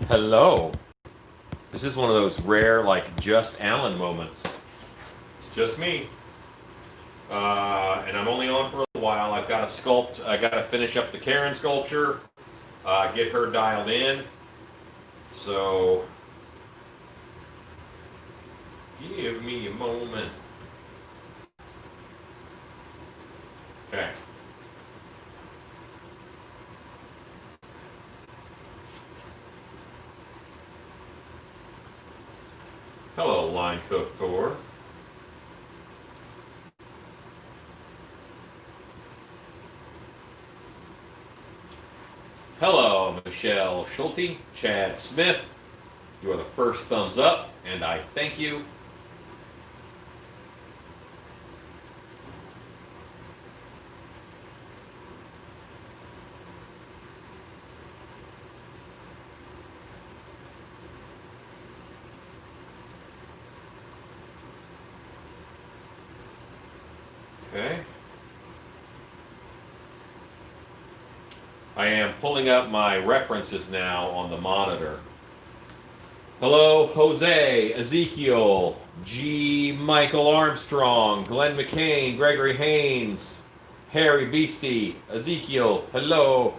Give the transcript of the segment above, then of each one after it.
Hello. This is one of those rare, like, just Alan moments. It's just me. And I'm only on for a while. I've got to sculpt, I got to finish up the Karen sculpture, get her dialed in. So, give me a moment. Okay. Hello, Line Cook Thor. Hello, Michelle Schulte, Chad Smith. You are the first thumbs up, and I thank you. Okay. I am pulling up my references now on the monitor. Hello, Jose, Ezekiel, G. Michael Armstrong, Glenn McCain, Gregory Haynes, Harry Beastie, Ezekiel, hello.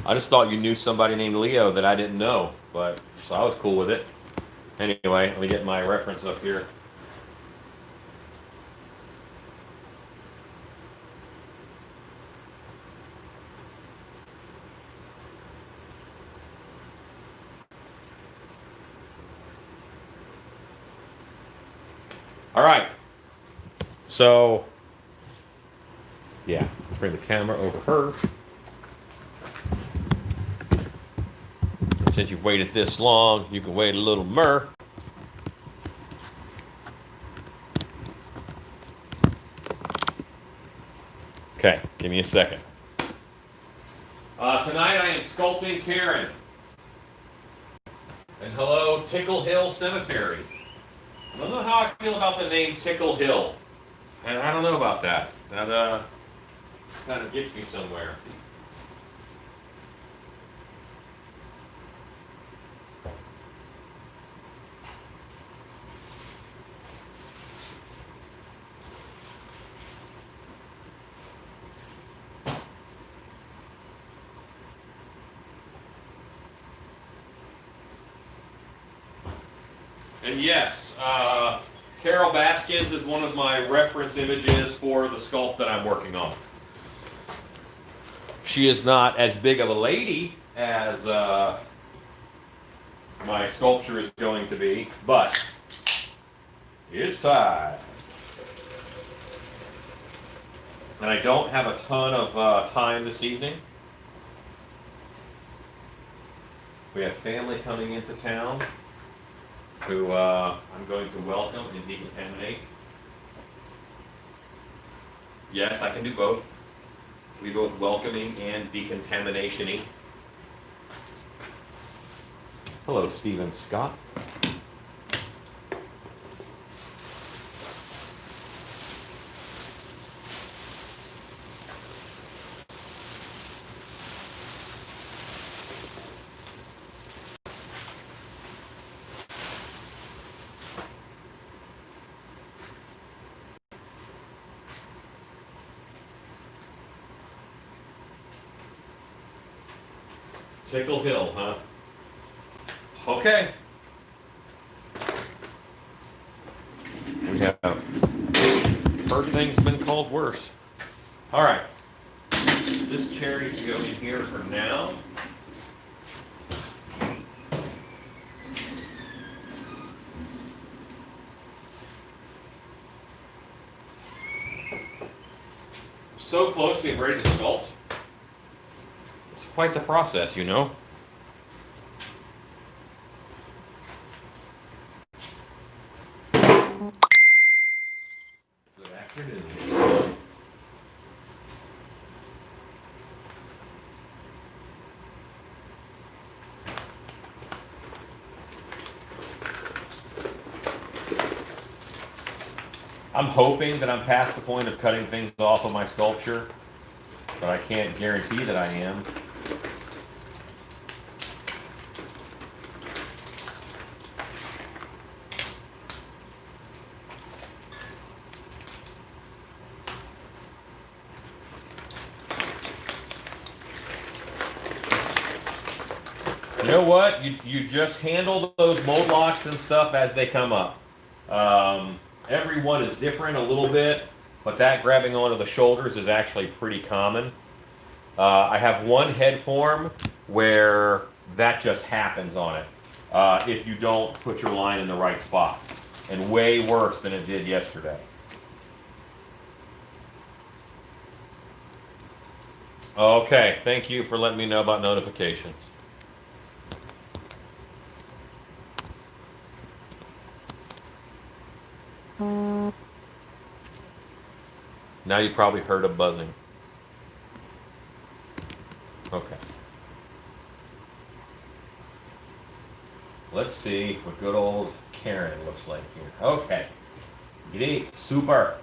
I just thought you knew somebody named Leo that I didn't know, but so I was cool with it. Anyway, let me get my reference up here. All right. So, yeah, let's bring the camera over her. Since you've waited this long, you can wait a little more. Okay, give me a second. Tonight I am sculpting Karen. And hello, Tickle Hill Cemetery. I don't know how I feel about the name Tickle Hill. And I don't know about that. That kind of gets me somewhere. And yes, Carol Baskins is one of my reference images for the sculpt that I'm working on. She is not as big of a lady as my sculpture is going to be, but it's time. And I don't have a ton of time this evening. We have family coming into town who I'm going to welcome and decontaminate. Yes, I can do both. We both welcoming and decontamination-y. Hello, Stephen Scott. Tickle Hill, huh? Okay. We have heard things been called worse. All right. This chair needs to go in here for now. So close to being ready to sculpt. It's quite the process, you know. Good afternoon. I'm hoping that I'm past the point of cutting things off of my sculpture. but I can't guarantee that I am. You know what? You just handle those mold locks and stuff as they come up. Every one is different a little bit, but that grabbing onto the shoulders is actually pretty common. I have one head form where that just happens on it if you don't put your line in the right spot, and way worse than it did yesterday. Okay, thank you for letting me know about notifications. Now you probably heard a buzzing. Okay. Let's see what good old Karen looks like here. Okay. G'day. Super.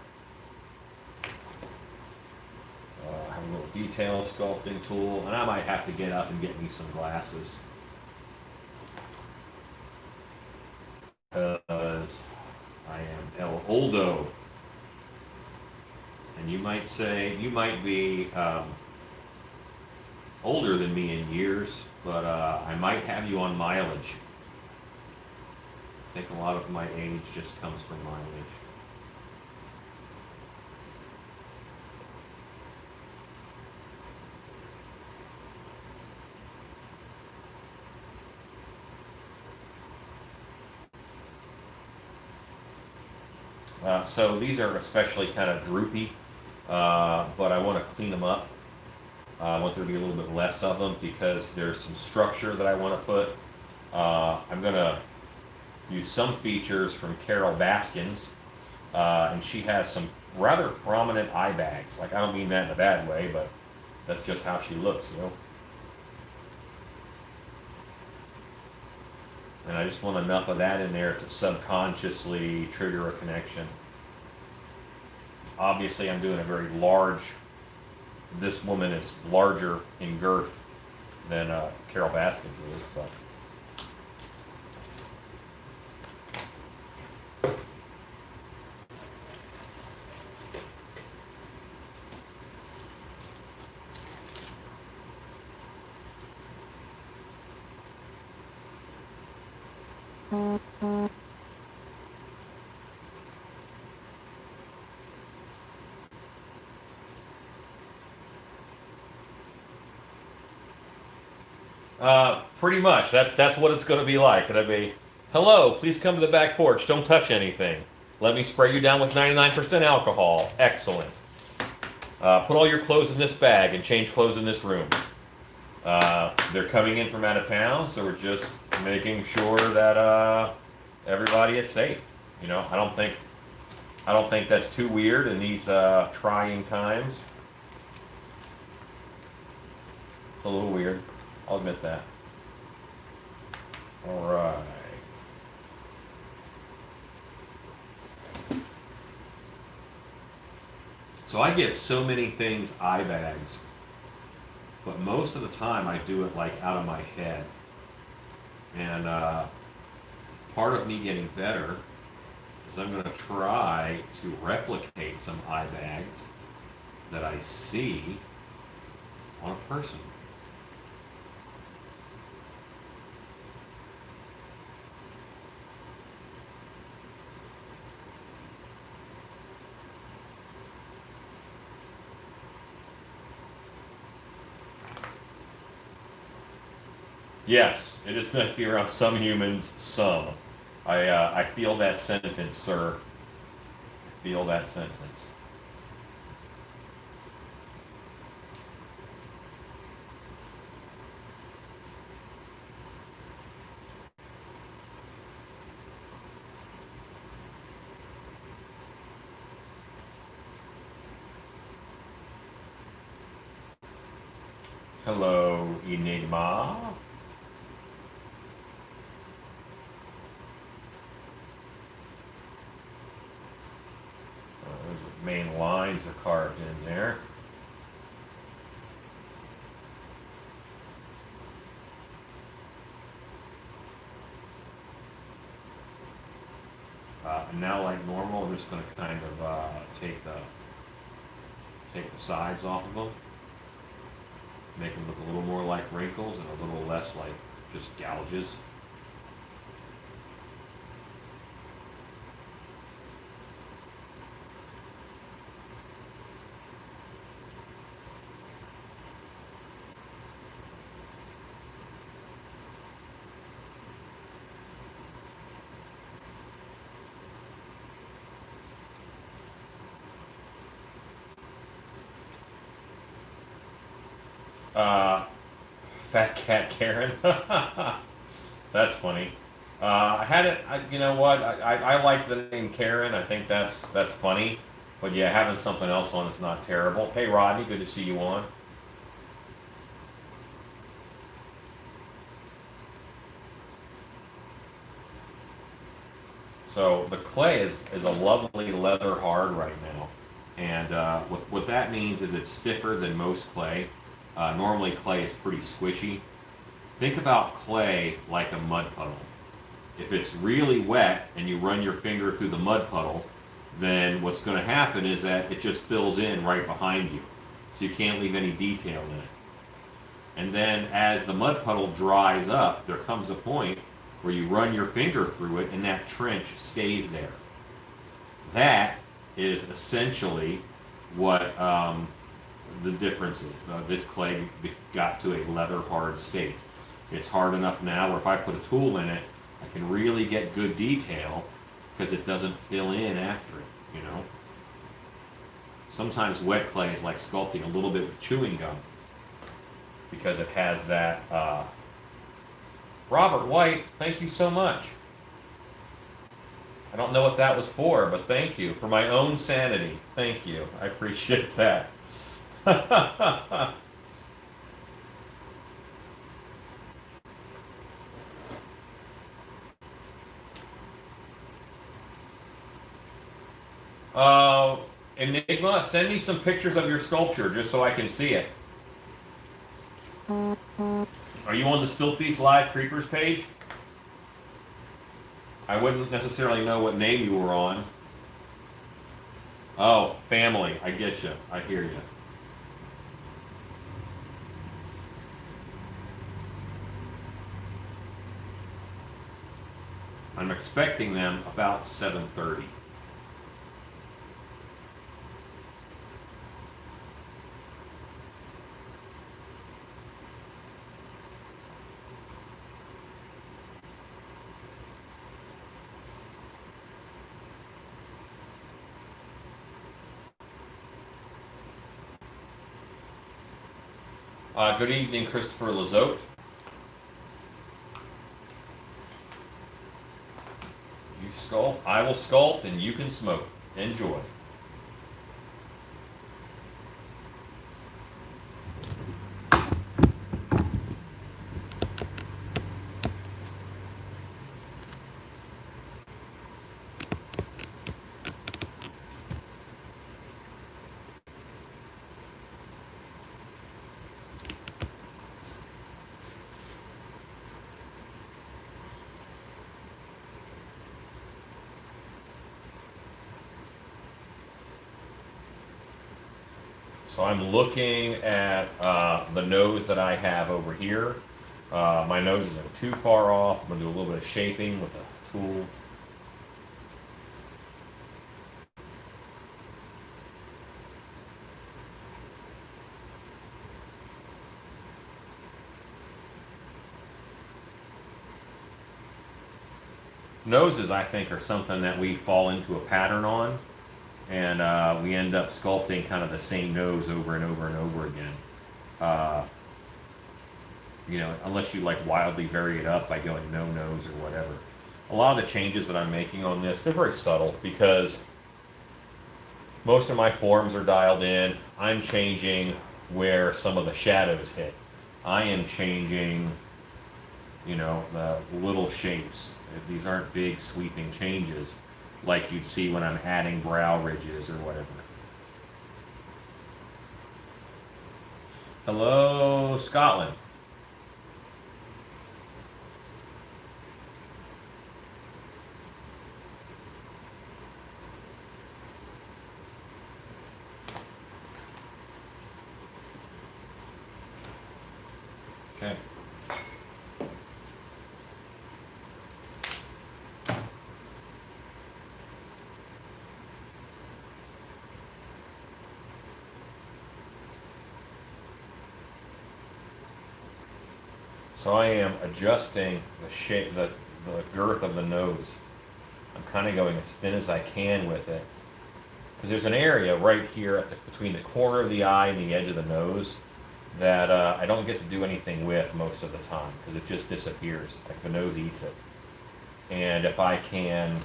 I have a little detail sculpting tool, and I might have to get up and get me some glasses. Because I am El Oldo. And you might say, you might be older than me in years, but I might have you on mileage. I think a lot of my age just comes from mileage. So these are especially kind of droopy, but I want to clean them up. I want there to be a little bit less of them because there's some structure that I want to put. I'm going to use some features from Carol Baskins, and she has some rather prominent eye bags. Like, I don't mean that in a bad way, but that's just how she looks, you know? And I just want enough of that in there to subconsciously trigger a connection. Obviously, I'm doing a very large, this woman is larger in girth than Carol Baskins is, but. Pretty much. That's what it's going to be like. It'll be, hello, please come to the back porch. Don't touch anything. Let me spray you down with 99% alcohol. Excellent. Put all your clothes in this bag and change clothes in this room. They're coming in from out of town, so we're just making sure that everybody is safe. You know, I don't think that's too weird in these trying times. It's a little weird. I'll admit that. All right. So I get so many things eye bags, but most of the time I do it like out of my head. And part of me getting better is I'm going to try to replicate some eye bags that I see on a person. Yes, it is meant to be around some humans, some. I feel that sentence, sir. I feel that sentence. Hello, Enigma. Those main lines are carved in there. And now, like normal, I'm just going to kind of take the sides off of them, make them look a little more like wrinkles and a little less like just gouges. Uh, Fat Cat Karen. That's funny. I had it. You know what? I like the name Karen. I think that's funny. But yeah, having something else on is not terrible. Hey Rodney, good to see you on. So the clay is a lovely leather hard right now, and what that means is it's stiffer than most clay. Normally clay is pretty squishy. Think about clay like a mud puddle. If it's really wet and you run your finger through the mud puddle, then what's going to happen is that it just fills in right behind you. So you can't leave any detail in it. And then as the mud puddle dries up, there comes a point where you run your finger through it and that trench stays there. That is essentially what the difference is. This clay got to a leather hard state. It's hard enough now where if I put a tool in it, I can really get good detail because it doesn't fill in after it, you know? Sometimes wet clay is like sculpting a little bit with chewing gum because it has that. Robert White, thank you so much. I don't know what that was for, but thank you. For my own sanity, thank you. I appreciate that. Enigma, send me some pictures of your sculpture just so I can see it. Are you on the Still Piece Live Creepers page? I wouldn't necessarily know what name you were on. Oh, family. I get you. I hear you. I'm expecting them about 7:30. Good evening, Christopher Lazote. You sculpt, I will sculpt, and you can smoke. Enjoy. So I'm looking at the nose that I have over here. My nose isn't too far off. I'm going to do a little bit of shaping with a tool. Noses, I think, are something that we fall into a pattern on, and we end up sculpting kind of the same nose over and over and over again. You know, unless you like wildly vary it up by going no nose or whatever. A lot of the changes that I'm making on this, they're very subtle because most of my forms are dialed in. I'm changing where some of the shadows hit. I am changing, you know, the little shapes. These aren't big sweeping changes like you'd see when I'm adding brow ridges or whatever. Hello, Scotland. Okay. So I am adjusting the shape, the girth of the nose. I'm kind of going as thin as I can with it. Because there's an area right here at between the corner of the eye and the edge of the nose that I don't get to do anything with most of the time because it just disappears. Like the nose eats it. And if I can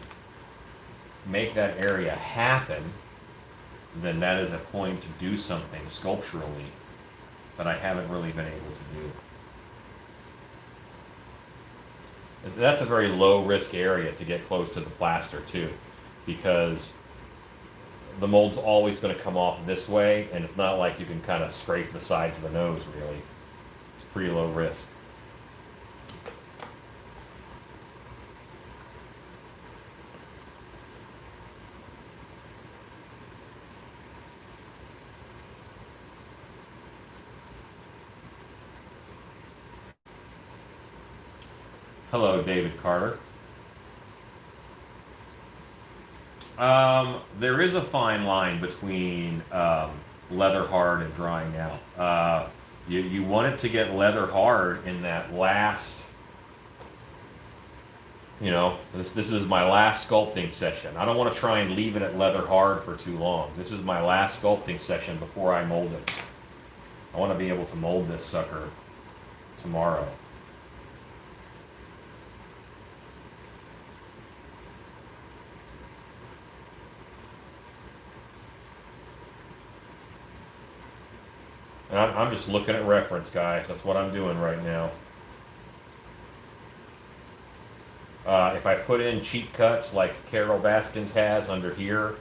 make that area happen, then that is a point to do something sculpturally that I haven't really been able to do. That's a very low risk area to get close to the plaster too, because the mold's always going to come off this way, and it's not like you can kind of scrape the sides of the nose really. It's pretty low risk. Hello, David Carter. There is a fine line between leather hard and drying out. You want it to get leather hard in that last, this is my last sculpting session. I don't want to try and leave it at leather hard for too long. This is my last sculpting session before I mold it. I want to be able to mold this sucker tomorrow. And I'm just looking at reference, guys. That's what I'm doing right now. If I put in cheap cuts like Carol Baskins has under here,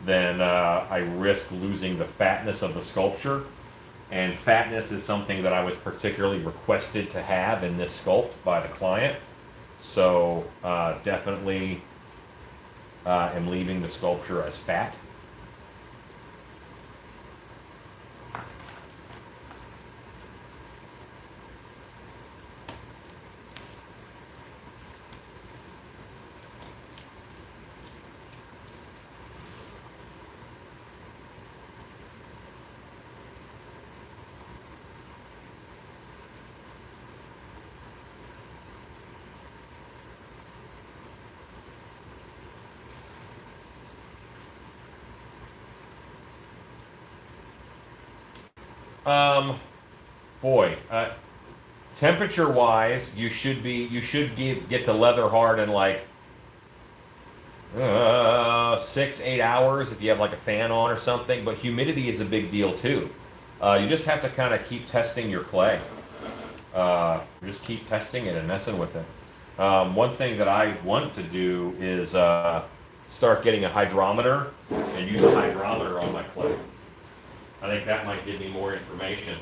then I risk losing the fatness of the sculpture. And fatness is something that I was particularly requested to have in this sculpt by the client. So definitely am leaving the sculpture as fat. Boy, temperature wise, you should get to leather hard in like 6-8 hours if you have like a fan on or something. But humidity is a big deal too. You just have to kind of keep testing your clay. Just keep testing it and messing with it. One thing that I want to do is start getting a hydrometer and use a hydrometer on my clay. I think that might give me more information.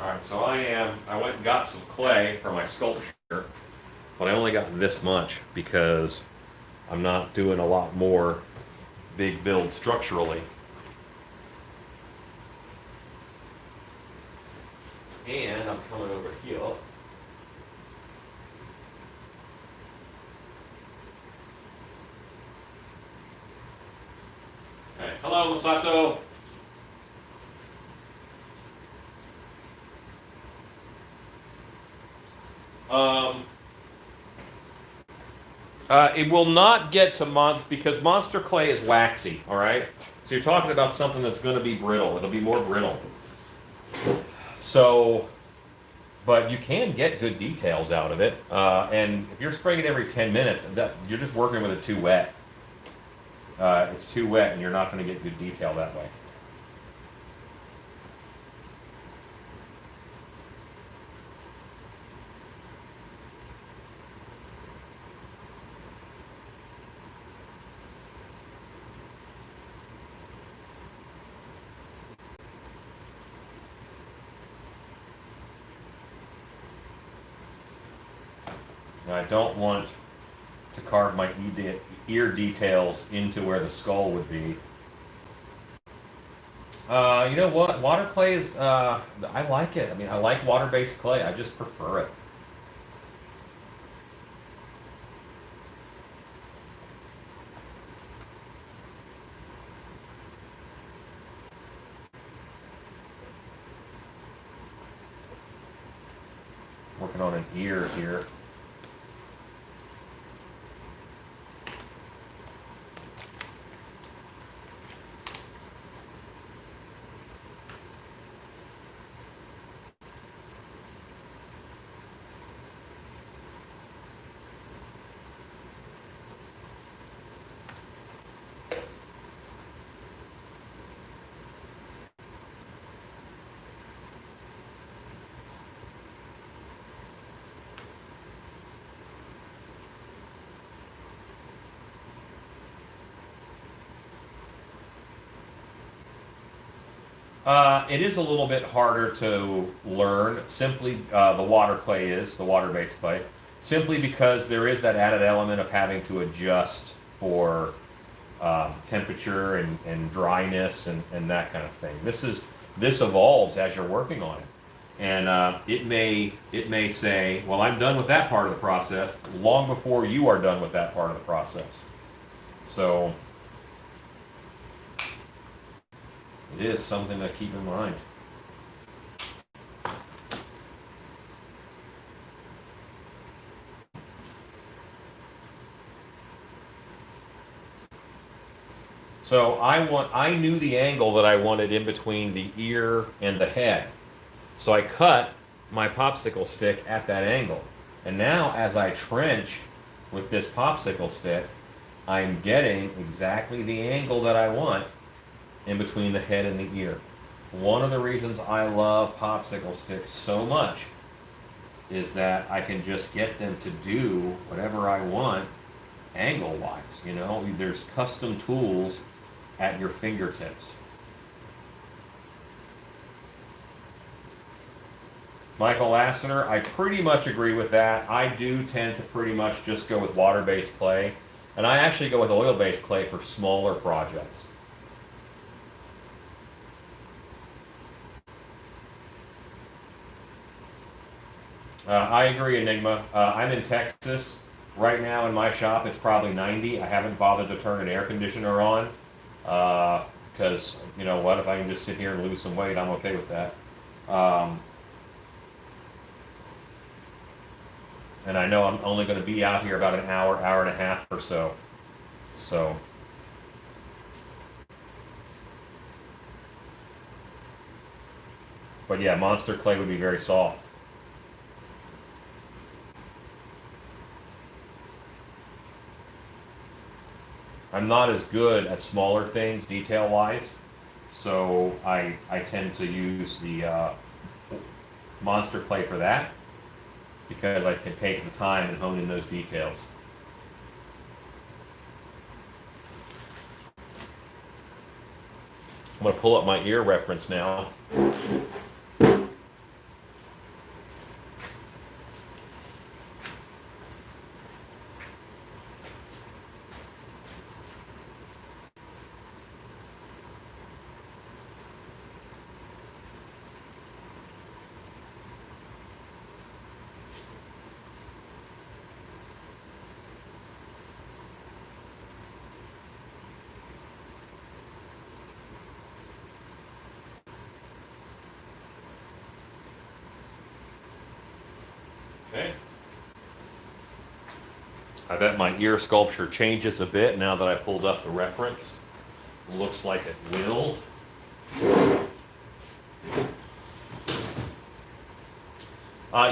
All right, so I went and got some clay for my sculpture, but I only got this much because I'm not doing a lot more big build structurally. And I'm coming over here. Okay. Hello, Masato. It will not get to because monster clay is waxy, all right? So you're talking about something that's going to be brittle. It'll be more brittle. So, but you can get good details out of it. And if you're spraying it every 10 minutes, you're just working with it too wet. It's too wet and you're not going to get good detail that way. Now, I don't want to carve my ear details into where the skull would be. You know what? Water clay is, I like it. I mean, I like water-based clay. I just prefer it. Working on an ear here. It is a little bit harder to learn, simply the water-based clay, simply because there is that added element of having to adjust for temperature and dryness and that kind of thing. This evolves as you're working on it, and it may say, well, I'm done with that part of the process long before you are done with that part of the process. So it is something to keep in mind. So I knew the angle that I wanted in between the ear and the head. So I cut my popsicle stick at that angle. And now as I trench with this popsicle stick, I'm getting exactly the angle that I want in between the head and the ear. One of the reasons I love popsicle sticks so much is that I can just get them to do whatever I want angle-wise. You know, there's custom tools at your fingertips. Michael Lassiter, I pretty much agree with that. I do tend to pretty much just go with water-based clay, and I actually go with oil-based clay for smaller projects. I agree, Enigma. I'm in Texas. Right now in my shop, it's probably 90. I haven't bothered to turn an air conditioner on because, you know what, if I can just sit here and lose some weight, I'm okay with that. And I know I'm only going to be out here about an hour, hour and a half or so. So, but yeah, monster clay would be very soft. I'm not as good at smaller things detail-wise, so I tend to use the monster clay for that because I can take the time and hone in those details. I'm going to pull up my ear reference now. Okay. I bet my ear sculpture changes a bit now that I pulled up the reference. Looks like it will.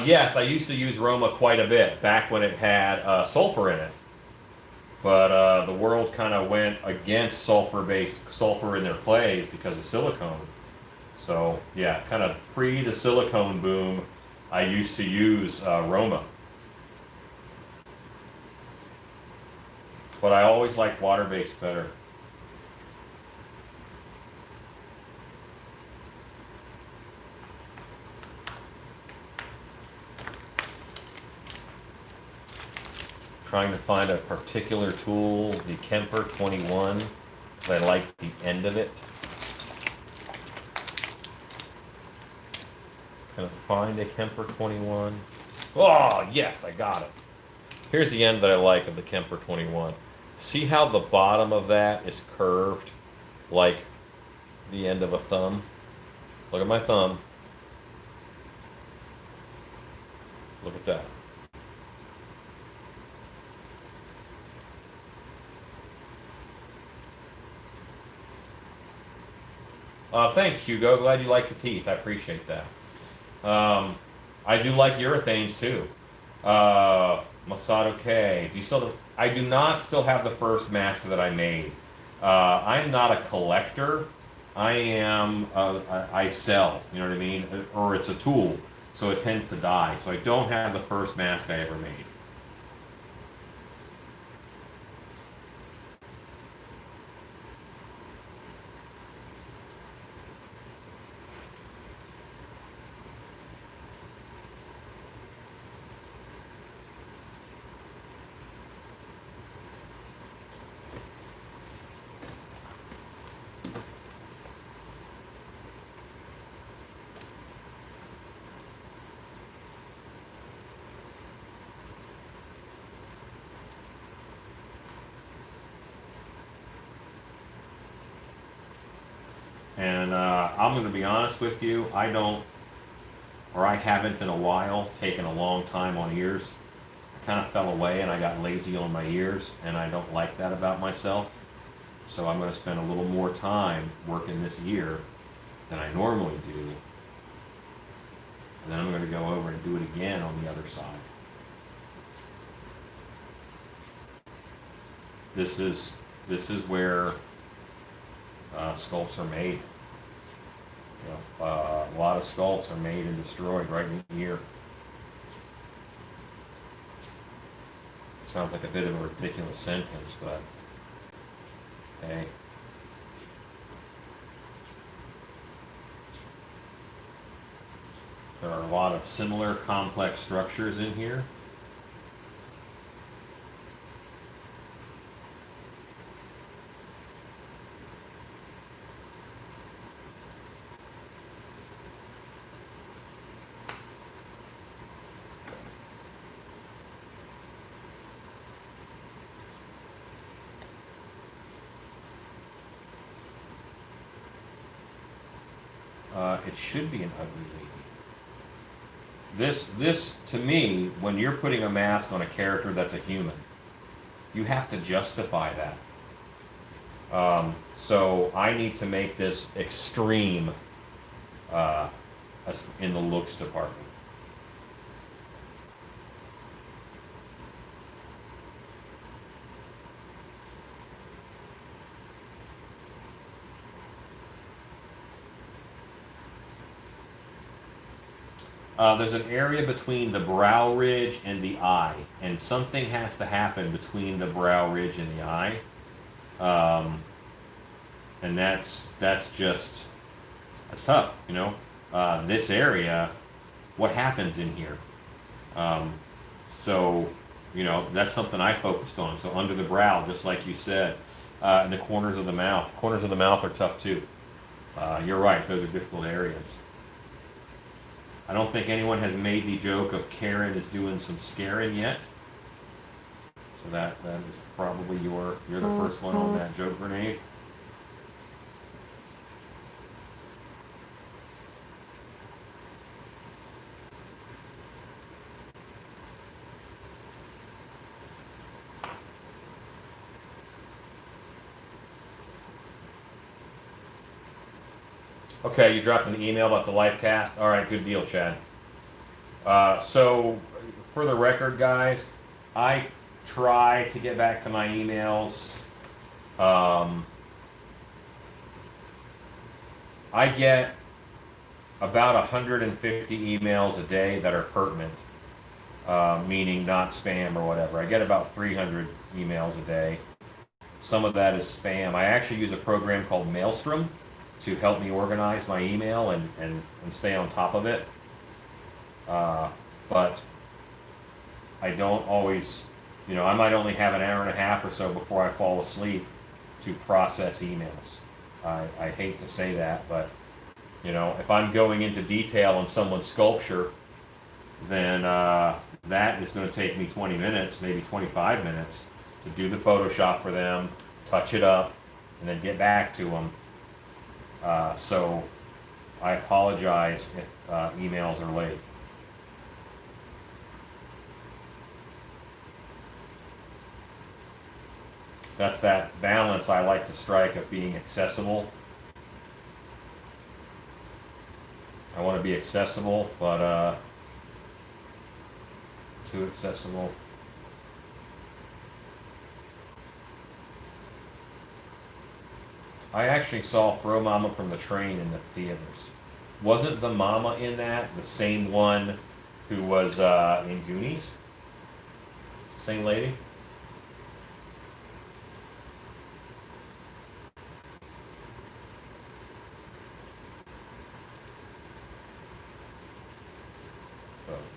Yes, I used to use Roma quite a bit back when it had sulfur in it. But the world kind of went against sulfur in their clays because of silicone. So yeah, kind of pre the silicone boom, I used to use Roma. But I always liked water-based better. trying to find a particular tool, the Kemper 21, because I like the end of it. Can I find a Kemper 21? Oh, yes, I got it. Here's the end that I like of the Kemper 21. See how the bottom of that is curved like the end of a thumb? Look at my thumb. Look at that. Thanks, Hugo. Glad you like the teeth. I appreciate that. I do like urethanes too. Masato K. Do you still? I do not still have the first mask that I made. I'm not a collector. I am. I sell. You know what I mean? Or it's a tool, so it tends to die. So I don't have the first mask I ever made. And I'm going to be honest with you, I haven't in a while taken a long time on ears. I kind of fell away and I got lazy on my ears, and I don't like that about myself. So I'm going to spend a little more time working this ear than I normally do. And then I'm going to go over and do it again on the other side. This is where sculpts are made. You know, a lot of sculpts are made and destroyed right in the ear. Sounds like a bit of a ridiculous sentence, but hey. There are a lot of similar complex structures in here. It should be an ugly lady. This to me, when you're putting a mask on a character that's a human, you have to justify that. So I need to make this extreme in the looks department. There's an area between the brow ridge and the eye, and something has to happen between the brow ridge and the eye, and that's tough, you know. This area, what happens in here? So, you know, that's something I focused on. So under the brow, just like you said, and the corners of the mouth. Corners of the mouth are tough too. You're right; those are difficult areas. I don't think anyone has made the joke of Karen is doing some scaring yet. So that is probably you're the first one on that joke grenade. Okay, you dropped an email about the live cast. All right, good deal, Chad. So, for the record, guys, I try to get back to my emails. I get about 150 emails a day that are pertinent, meaning not spam or whatever. I get about 300 emails a day. Some of that is spam. I actually use a program called Maelstrom to help me organize my email and stay on top of it. But I don't always You know, I might only have an hour and a half or so before I fall asleep to process emails. I hate to say that, but you know, if I'm going into detail on someone's sculpture, then that is going to take me 20 minutes, maybe 25 minutes to do the Photoshop for them, touch it up, and then get back to them. So I apologize if emails are late. That's that balance I like to strike of being accessible. I want to be accessible, but too accessible. I actually saw Throw Mama from the Train in the theaters. Wasn't the mama in that the same one who was in Goonies? Same lady?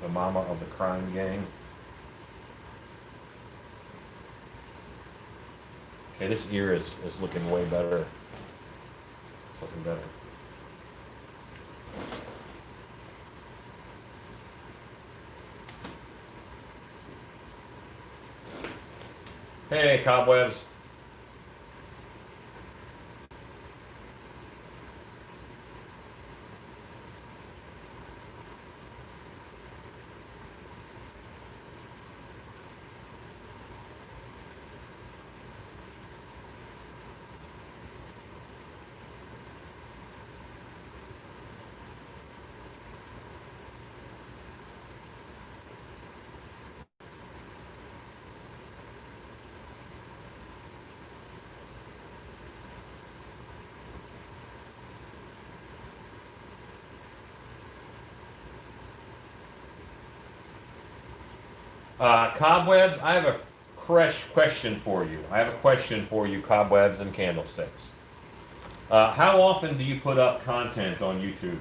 The mama of the crime gang. Okay, this ear is looking way better. It's looking better. Hey, cobwebs. Cobwebs, I have a question for you. I have a question for you, cobwebs and candlesticks. How often do you put up content on YouTube?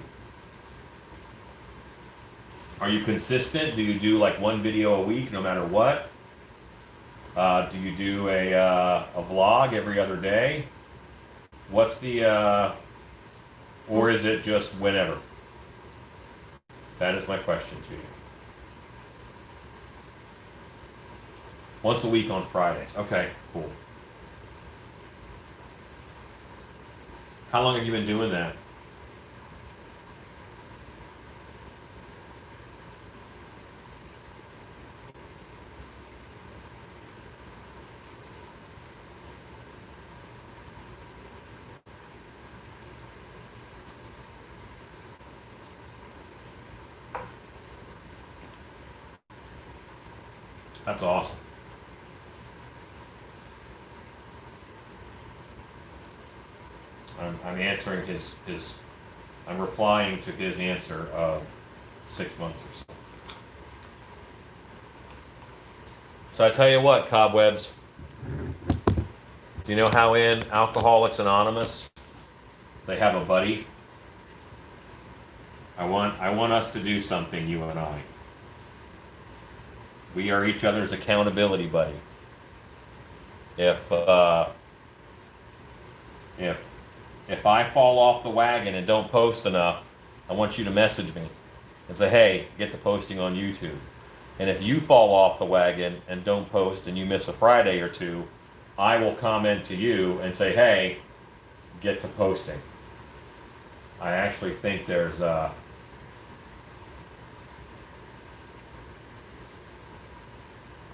Are you consistent? Do you do like one video a week no matter what? Do you do a vlog every other day? What's the, or is it just whenever? That is my question to you. Once a week on Fridays. Okay, cool. How long have you been doing that? That's awesome. I'm answering I'm replying to his answer of 6 months or so. So I tell you what, cobwebs. You know how in Alcoholics Anonymous they have a buddy? I want us to do something, you and I. We are each other's accountability buddy. If I fall off the wagon and don't post enough, I want you to message me and say, hey, get the posting on YouTube. And if you fall off the wagon and don't post and you miss a Friday or two, I will comment to you and say, hey, get to posting. I actually think there's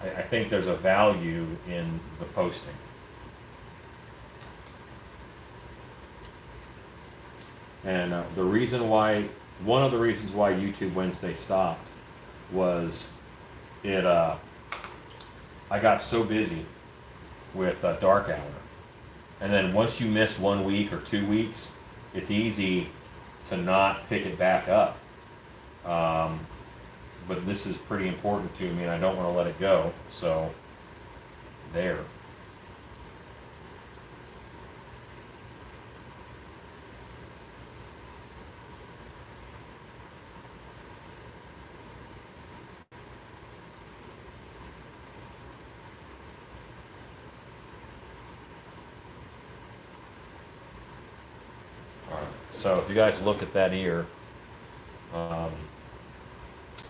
I think there's a value in the posting. And one of the reasons why YouTube Wednesday stopped was I got so busy with Dark Hour. And then once you miss 1 week or 2 weeks, it's easy to not pick it back up. But this is pretty important to me and I don't want to let it go. So, there. So if you guys look at that ear, um,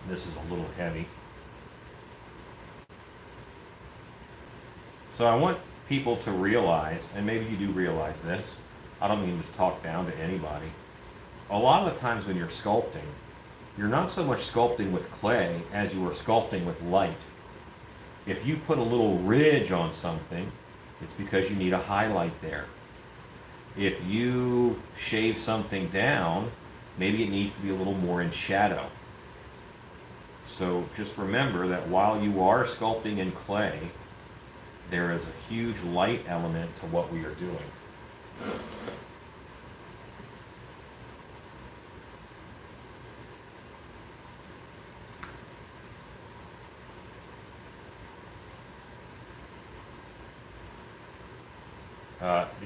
this is a little heavy. So I want people to realize, and maybe you do realize this, I don't mean to talk down to anybody. A lot of the times when you're sculpting, you're not so much sculpting with clay as you are sculpting with light. If you put a little ridge on something, it's because you need a highlight there. If you shave something down, maybe it needs to be a little more in shadow. So just remember that while you are sculpting in clay, there is a huge light element to what we are doing.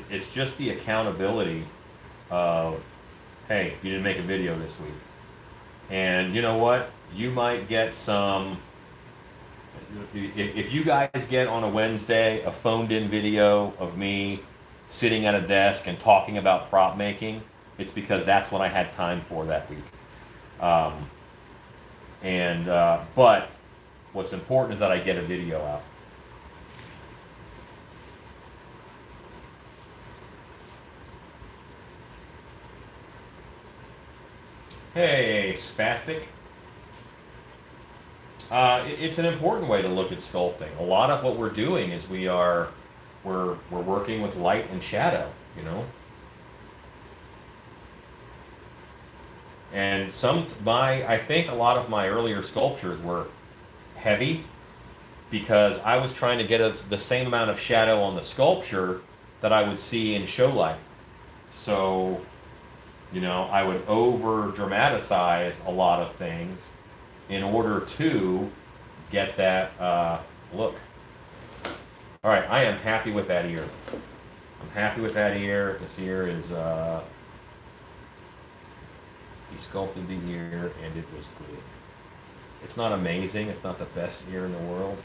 It's just the accountability of, hey, you didn't make a video this week. And you know what? You might get some, if you guys get on a Wednesday a phoned in video of me sitting at a desk and talking about prop making, it's because that's what I had time for that week. But what's important is that I get a video out. Hey, spastic. It's an important way to look at sculpting. A lot of what we're doing is we're working with light and shadow, you know. And I think a lot of my earlier sculptures were heavy because I was trying to get the same amount of shadow on the sculpture that I would see in show light. So, you know, I would over dramatize a lot of things in order to get that look. All right, I am happy with that ear. I'm happy with that ear. This ear is, he sculpted the ear and it was good. It's not amazing. It's not the best ear in the world.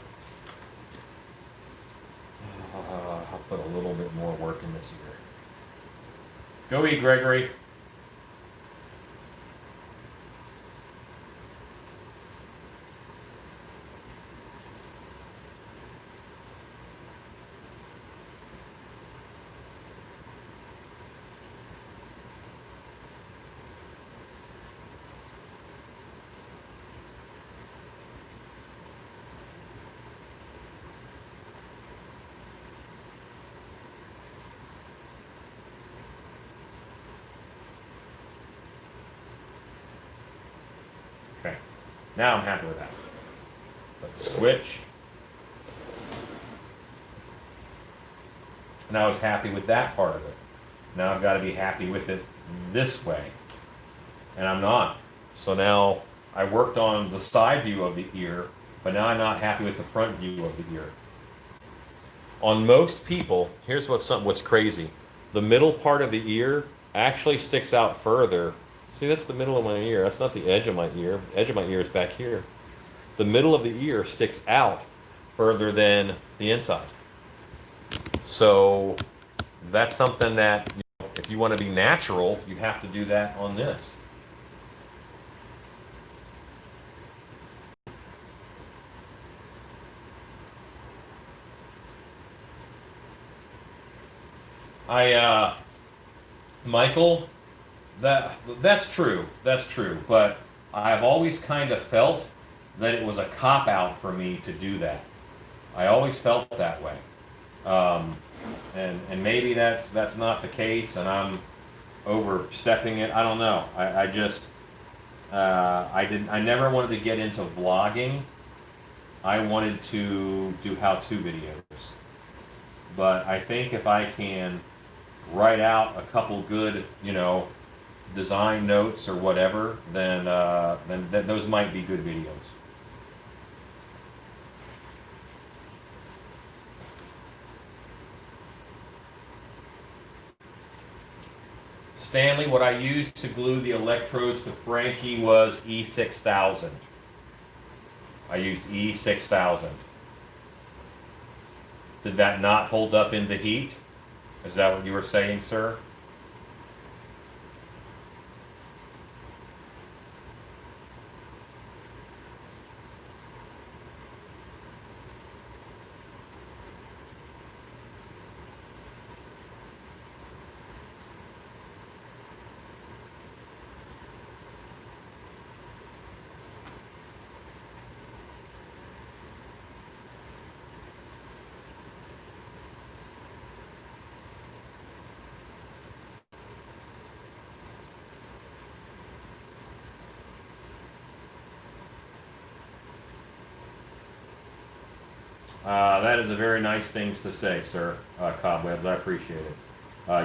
I'll put a little bit more work in this ear. Go eat, Gregory. Okay, now I'm happy with that. Let's switch. And I was happy with that part of it. Now I've got to be happy with it this way. And I'm not. So now I worked on the side view of the ear, but now I'm not happy with the front view of the ear. On most people, here's what's crazy. The middle part of the ear actually sticks out further. See, that's the middle of my ear. That's not the edge of my ear. The edge of my ear is back here. The middle of the ear sticks out further than the inside. So that's something that, you know, if you want to be natural, you have to do that on this. Michael, that's true. That's true. But I've always kind of felt that it was a cop-out for me to do that. I always felt that way. And maybe that's not the case, and I'm overstepping it. I don't know. I never wanted to get into vlogging. I wanted to do how-to videos. But I think if I can write out a couple good, you know, design notes or whatever, then those might be good videos. Stanley, what I used to glue the electrodes to Frankie was E6000. I used E6000. Did that not hold up in the heat? Is that what you were saying, sir? That is a very nice things to say, sir. Cobwebs, I appreciate it.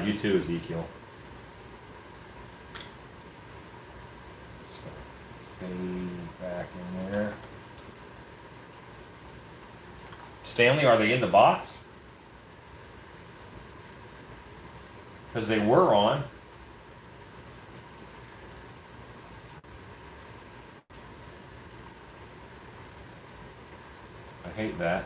You too, Ezekiel. Just gonna fade back in there. Stanley, are they in the box? Because they were on. I hate that.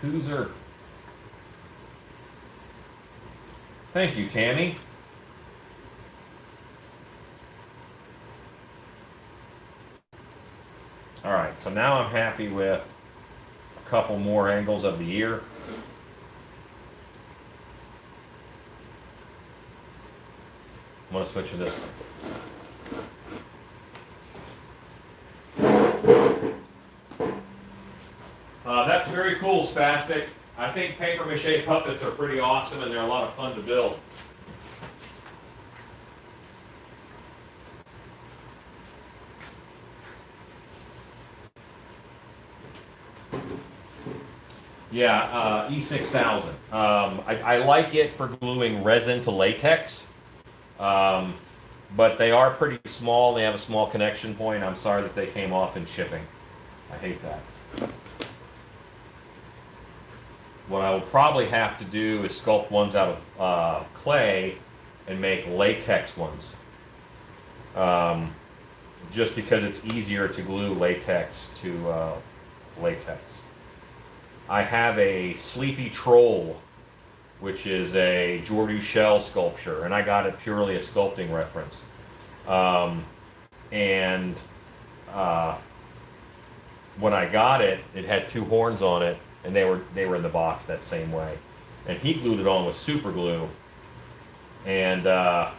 Who's Thank you, Tammy. All right, so now I'm happy with a couple more angles of the ear. I'm going to switch to this one. That's very cool, Spastic. I think paper mache puppets are pretty awesome and they're a lot of fun to build. Yeah, E6000. I like it for gluing resin to latex, but they are pretty small. They have a small connection point. I'm sorry that they came off in shipping. I hate that. What I will probably have to do is sculpt ones out of clay and make latex ones. Just because it's easier to glue latex to latex. I have a Sleepy Troll, which is a Jordu shell sculpture, and I got it purely a sculpting reference. When I got it, it had two horns on it, and they were in the box that same way. And he glued it on with super glue, and the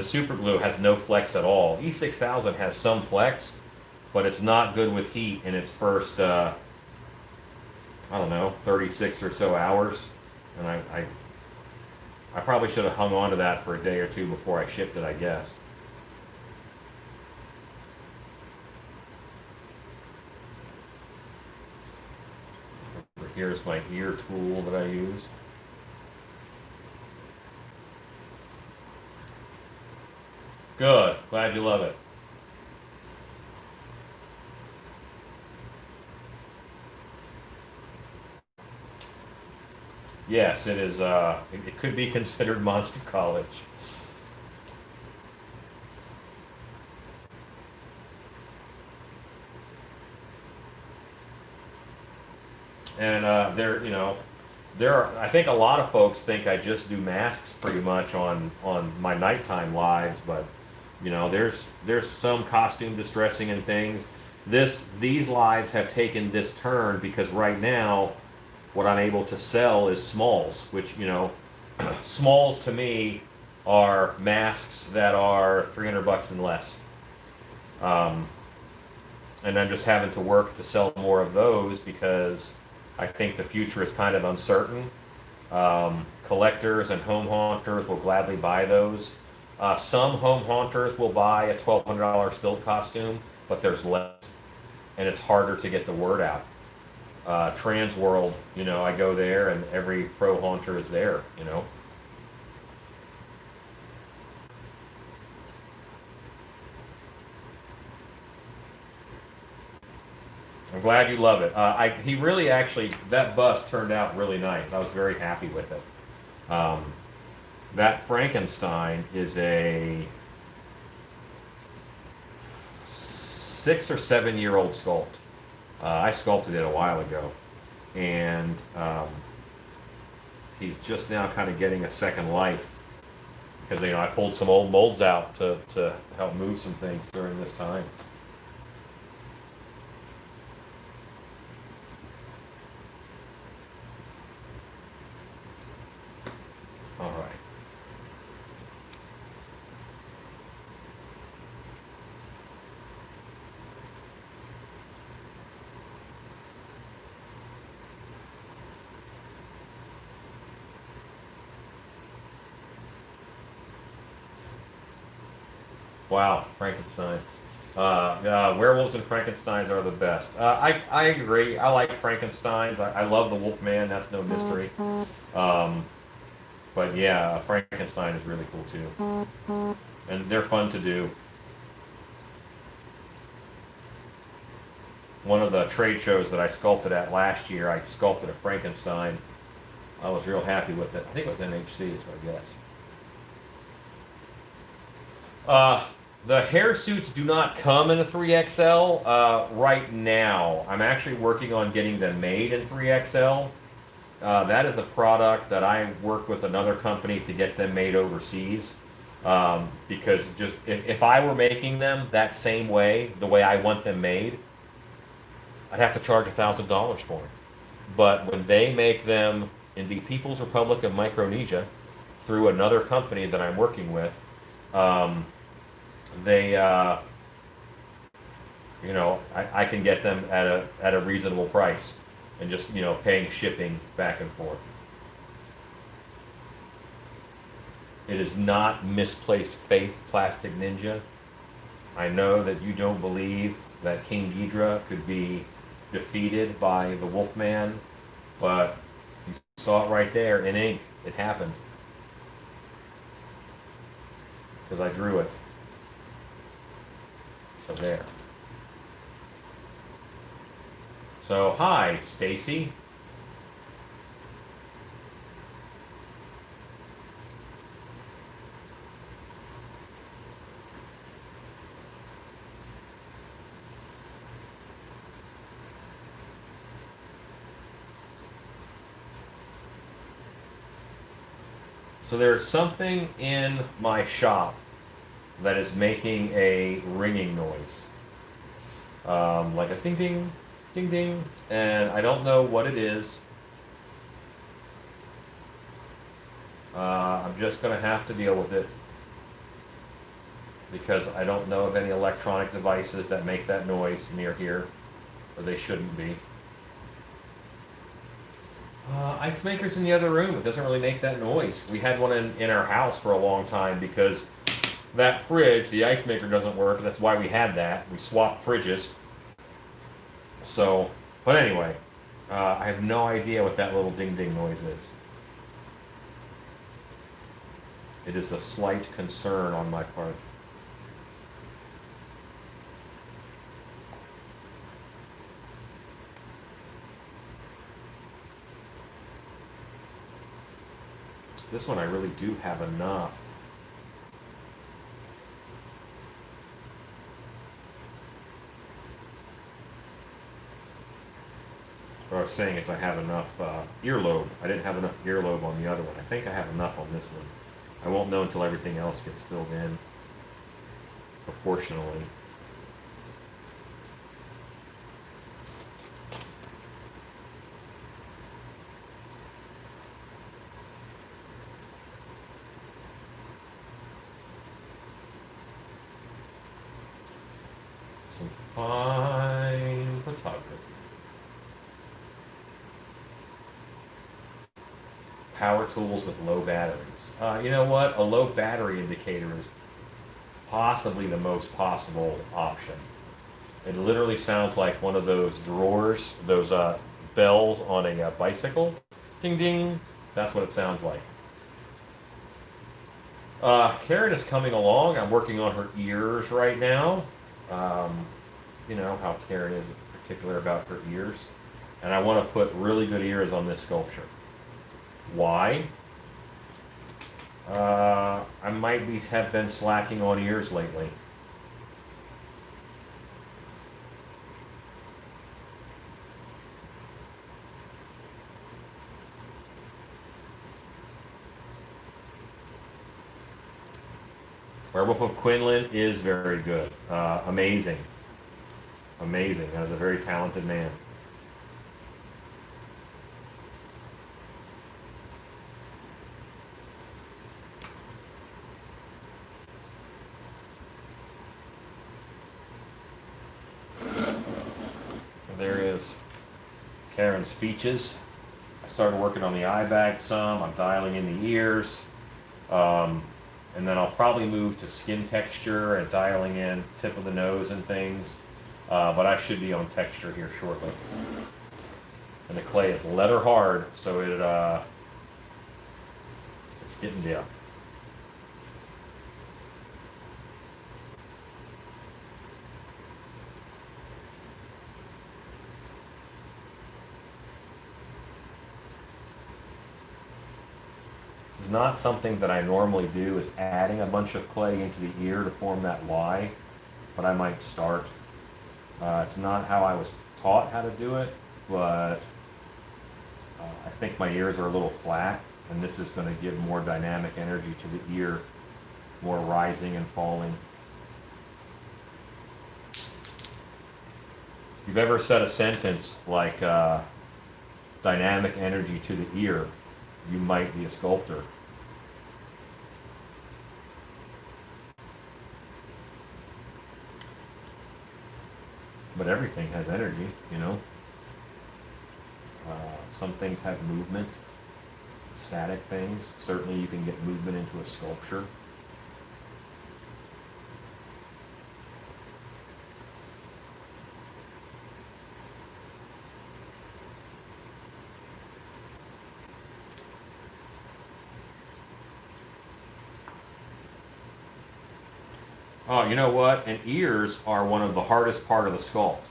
super glue has no flex at all. E6000 has some flex, but it's not good with heat in its first, I don't know, 36 or so hours. And I probably should have hung on to that for a day or two before I shipped it, I guess. Here's my ear tool that I used. Good. Glad you love it. Yes, it is. It could be considered Monster College. And I think a lot of folks think I just do masks pretty much on my nighttime lives, but there's some costume distressing and things. These lives have taken this turn because right now, what I'm able to sell is smalls, which smalls to me are masks that are $300 and less. And I'm just having to work to sell more of those because I think the future is kind of uncertain. Collectors and home haunters will gladly buy those. Some home haunters will buy a $1,200 stilt costume, but there's less, and it's harder to get the word out. Trans World, I go there and every pro haunter is there, I'm glad you love it. He really actually, that bust turned out really nice. I was very happy with it. That Frankenstein is a 6 or 7 year old sculpt. I sculpted it a while ago, and he's just now kind of getting a second life because I pulled some old molds out to help move some things during this time. All right. Wow, Frankenstein. Werewolves and Frankensteins are the best. I agree. I like Frankensteins. I love the Wolfman. That's no mystery. Um, but yeah, Frankenstein is really cool too, and they're fun to do. One of the trade shows that I sculpted at last year, I sculpted a Frankenstein. I was real happy with it. I think it was NHC, is what I guess. The hair suits do not come in a 3XL right now. I'm actually working on getting them made in 3XL. That is a product that I work with another company to get them made overseas. Because just if I were making them that same way, the way I want them made, I'd have to charge $1,000 for them. But when they make them in the People's Republic of Micronesia through another company that I'm working with, um, they, I can get them at a reasonable price, and just paying shipping back and forth. It is not misplaced faith, Plastic Ninja. I know that you don't believe that King Ghidra could be defeated by the Wolfman, but you saw it right there in ink. It happened. Because I drew it. So there. So hi, Stacy. So there's something in my shop that is making a ringing noise. Like a ding ding, ding ding, and I don't know what it is. I'm just going to have to deal with it because I don't know of any electronic devices that make that noise near here, or they shouldn't be. Ice maker's in the other room. It doesn't really make that noise. We had one in our house for a long time because that fridge, the ice maker doesn't work. That's why we had that. We swapped fridges. So, but anyway, I have no idea what that little ding ding noise is. It is a slight concern on my part. This one I really do have enough. What I was saying is I have enough earlobe. I didn't have enough earlobe on the other one. I think I have enough on this one. I won't know until everything else gets filled in proportionally. Some fine photography. Power tools with low batteries. You know what? A low battery indicator is possibly the most possible option. It literally sounds like one of those drawers, those bells on a bicycle. Ding ding. That's what it sounds like. Karen is coming along. I'm working on her ears right now. You know how Karen is particular about her ears. And I want to put really good ears on this sculpture. Why? I might have been slacking on ears lately. Werewolf of Quinlan is very good. Amazing. Amazing. That was a very talented man. There is Karen's features. I started working on the eye bag some. I'm dialing in the ears. And then I'll probably move to skin texture and dialing in tip of the nose and things. But I should be on texture here shortly. And the clay is leather hard, so it's getting down. It's not something that I normally do, is adding a bunch of clay into the ear to form that Y, but I might start. It's not how I was taught how to do it, but I think my ears are a little flat, and this is going to give more dynamic energy to the ear, more rising and falling. If you've ever said a sentence like dynamic energy to the ear, you might be a sculptor. But everything has energy, you know. Some things have movement, static things. Certainly you can get movement into a sculpture. Oh, you know what? And ears are one of the hardest part of the sculpt.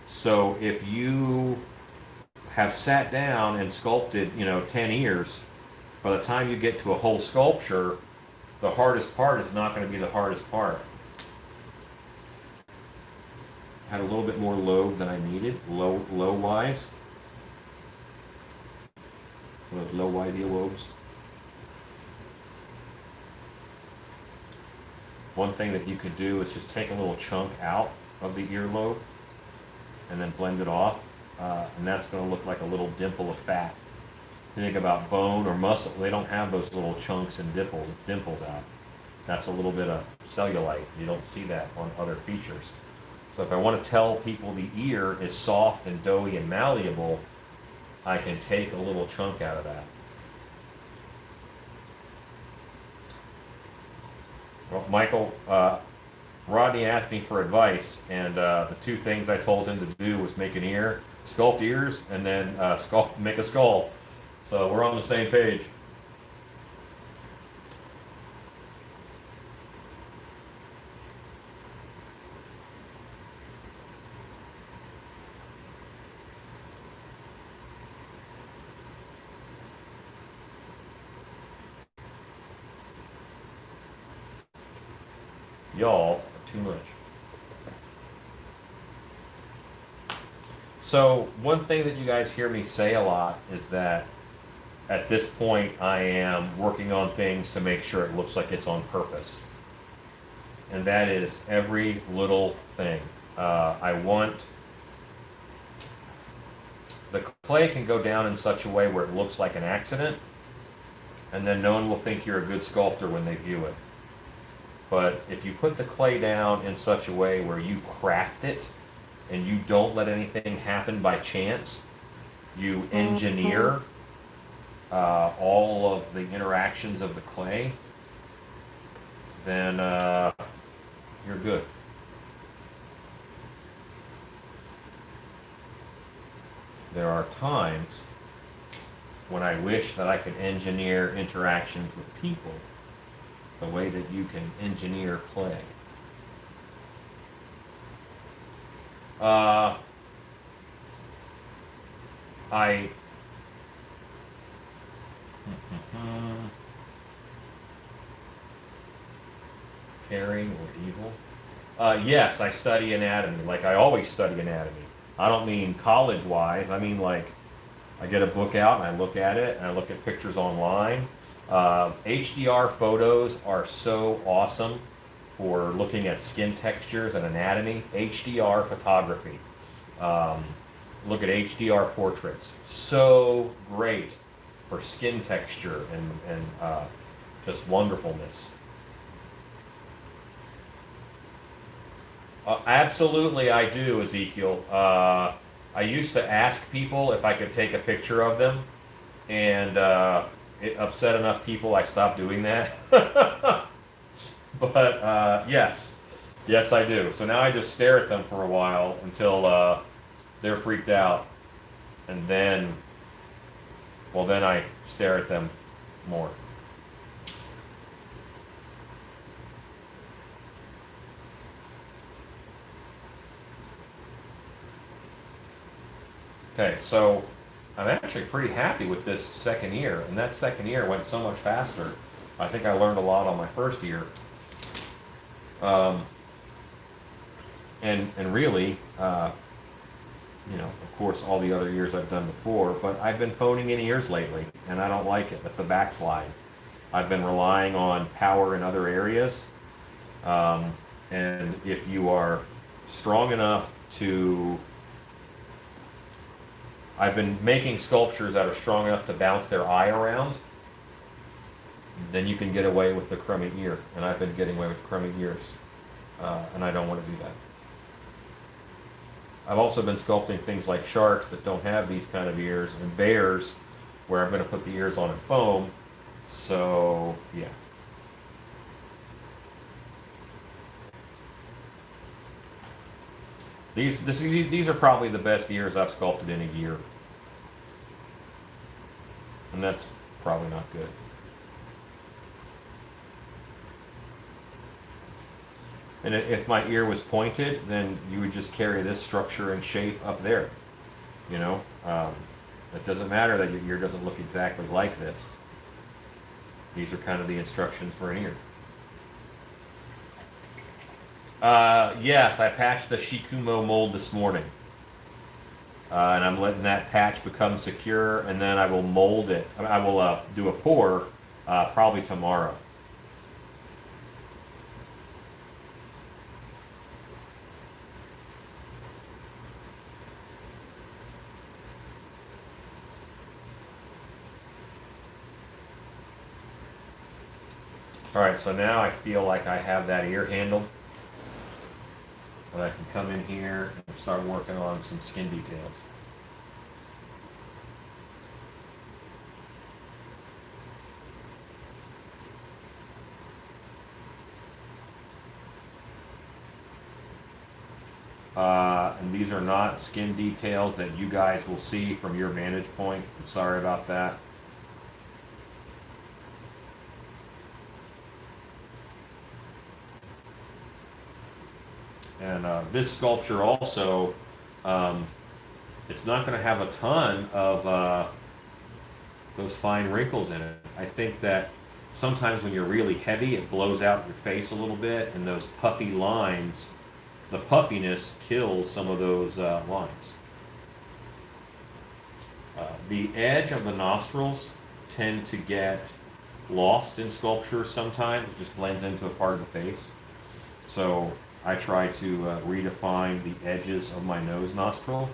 So if you have sat down and sculpted, 10 ears, by the time you get to a whole sculpture, the hardest part is not going to be the hardest part. Had a little bit more lobe than I needed, low-wise. Low-wise earlobes. One thing that you could do is just take a little chunk out of the earlobe and then blend it off, and that's going to look like a little dimple of fat. You think about bone or muscle, they don't have those little chunks and dimples out. That's a little bit of cellulite. You don't see that on other features. So if I want to tell people the ear is soft and doughy and malleable, I can take a little chunk out of that. Well, Michael, Rodney asked me for advice, and the two things I told him to do was make an ear, sculpt ears, and then make a skull. So we're on the same page. Y'all are too much. So one thing that you guys hear me say a lot is that at this point I am working on things to make sure it looks like it's on purpose. And that is every little thing. I want the clay can go down in such a way where it looks like an accident, and then no one will think you're a good sculptor when they view it. But if you put the clay down in such a way where you craft it and you don't let anything happen by chance, you engineer all of the interactions of the clay, then you're good. There are times when I wish that I could engineer interactions with people the way that you can engineer clay. Caring or evil? Yes, I study anatomy. Like I always study anatomy. I don't mean college-wise. I mean like I get a book out and I look at it and I look at pictures online. HDR photos are so awesome for looking at skin textures and anatomy. HDR photography. Look at HDR portraits. So great for skin texture and just wonderfulness. Absolutely, I do, Ezekiel. I used to ask people if I could take a picture of them, and it upset enough people I stopped doing that. But yes, I do. So now I just stare at them for a while until they're freaked out, and then I stare at them more. Okay, so I'm actually pretty happy with this second year, and that second year went so much faster. I think I learned a lot on my first year. Um, and really, of course, all the other years I've done before, but I've been phoning in ears lately, and I don't like it. That's a backslide. I've been relying on power in other areas, um, and if you are strong enough to, I've been making sculptures that are strong enough to bounce their eye around, then you can get away with the crummy ear, and I've been getting away with crummy ears, and I don't want to do that. I've also been sculpting things like sharks that don't have these kind of ears, and bears where I'm going to put the ears on in foam. So, yeah. These are probably the best ears I've sculpted in a year. And that's probably not good. And if my ear was pointed, then you would just carry this structure and shape up there. You know, it doesn't matter that your ear doesn't look exactly like this. These are kind of the instructions for an ear. Yes, I patched the Shikumo mold this morning. And I'm letting that patch become secure, and then I will mold it. I will do a pour probably tomorrow. All right, so now I feel like I have that ear handled. And I can come in here and start working on some skin details. And these are not skin details that you guys will see from your vantage point. I'm sorry about that. And this sculpture also, um, it's not going to have a ton of those fine wrinkles in it. I think that sometimes when you're really heavy, it blows out your face a little bit, and those puffy lines, the puffiness kills some of those lines. The edge of the nostrils tend to get lost in sculpture sometimes. It just blends into a part of the face. So I try to redefine the edges of my nose nostril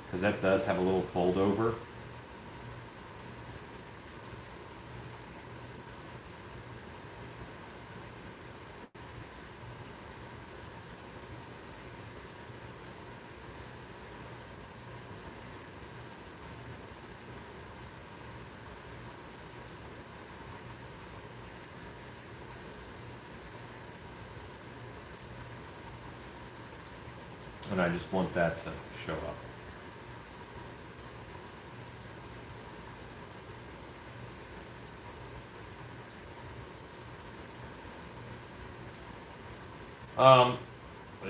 because that does have a little fold over. And I just want that to show up.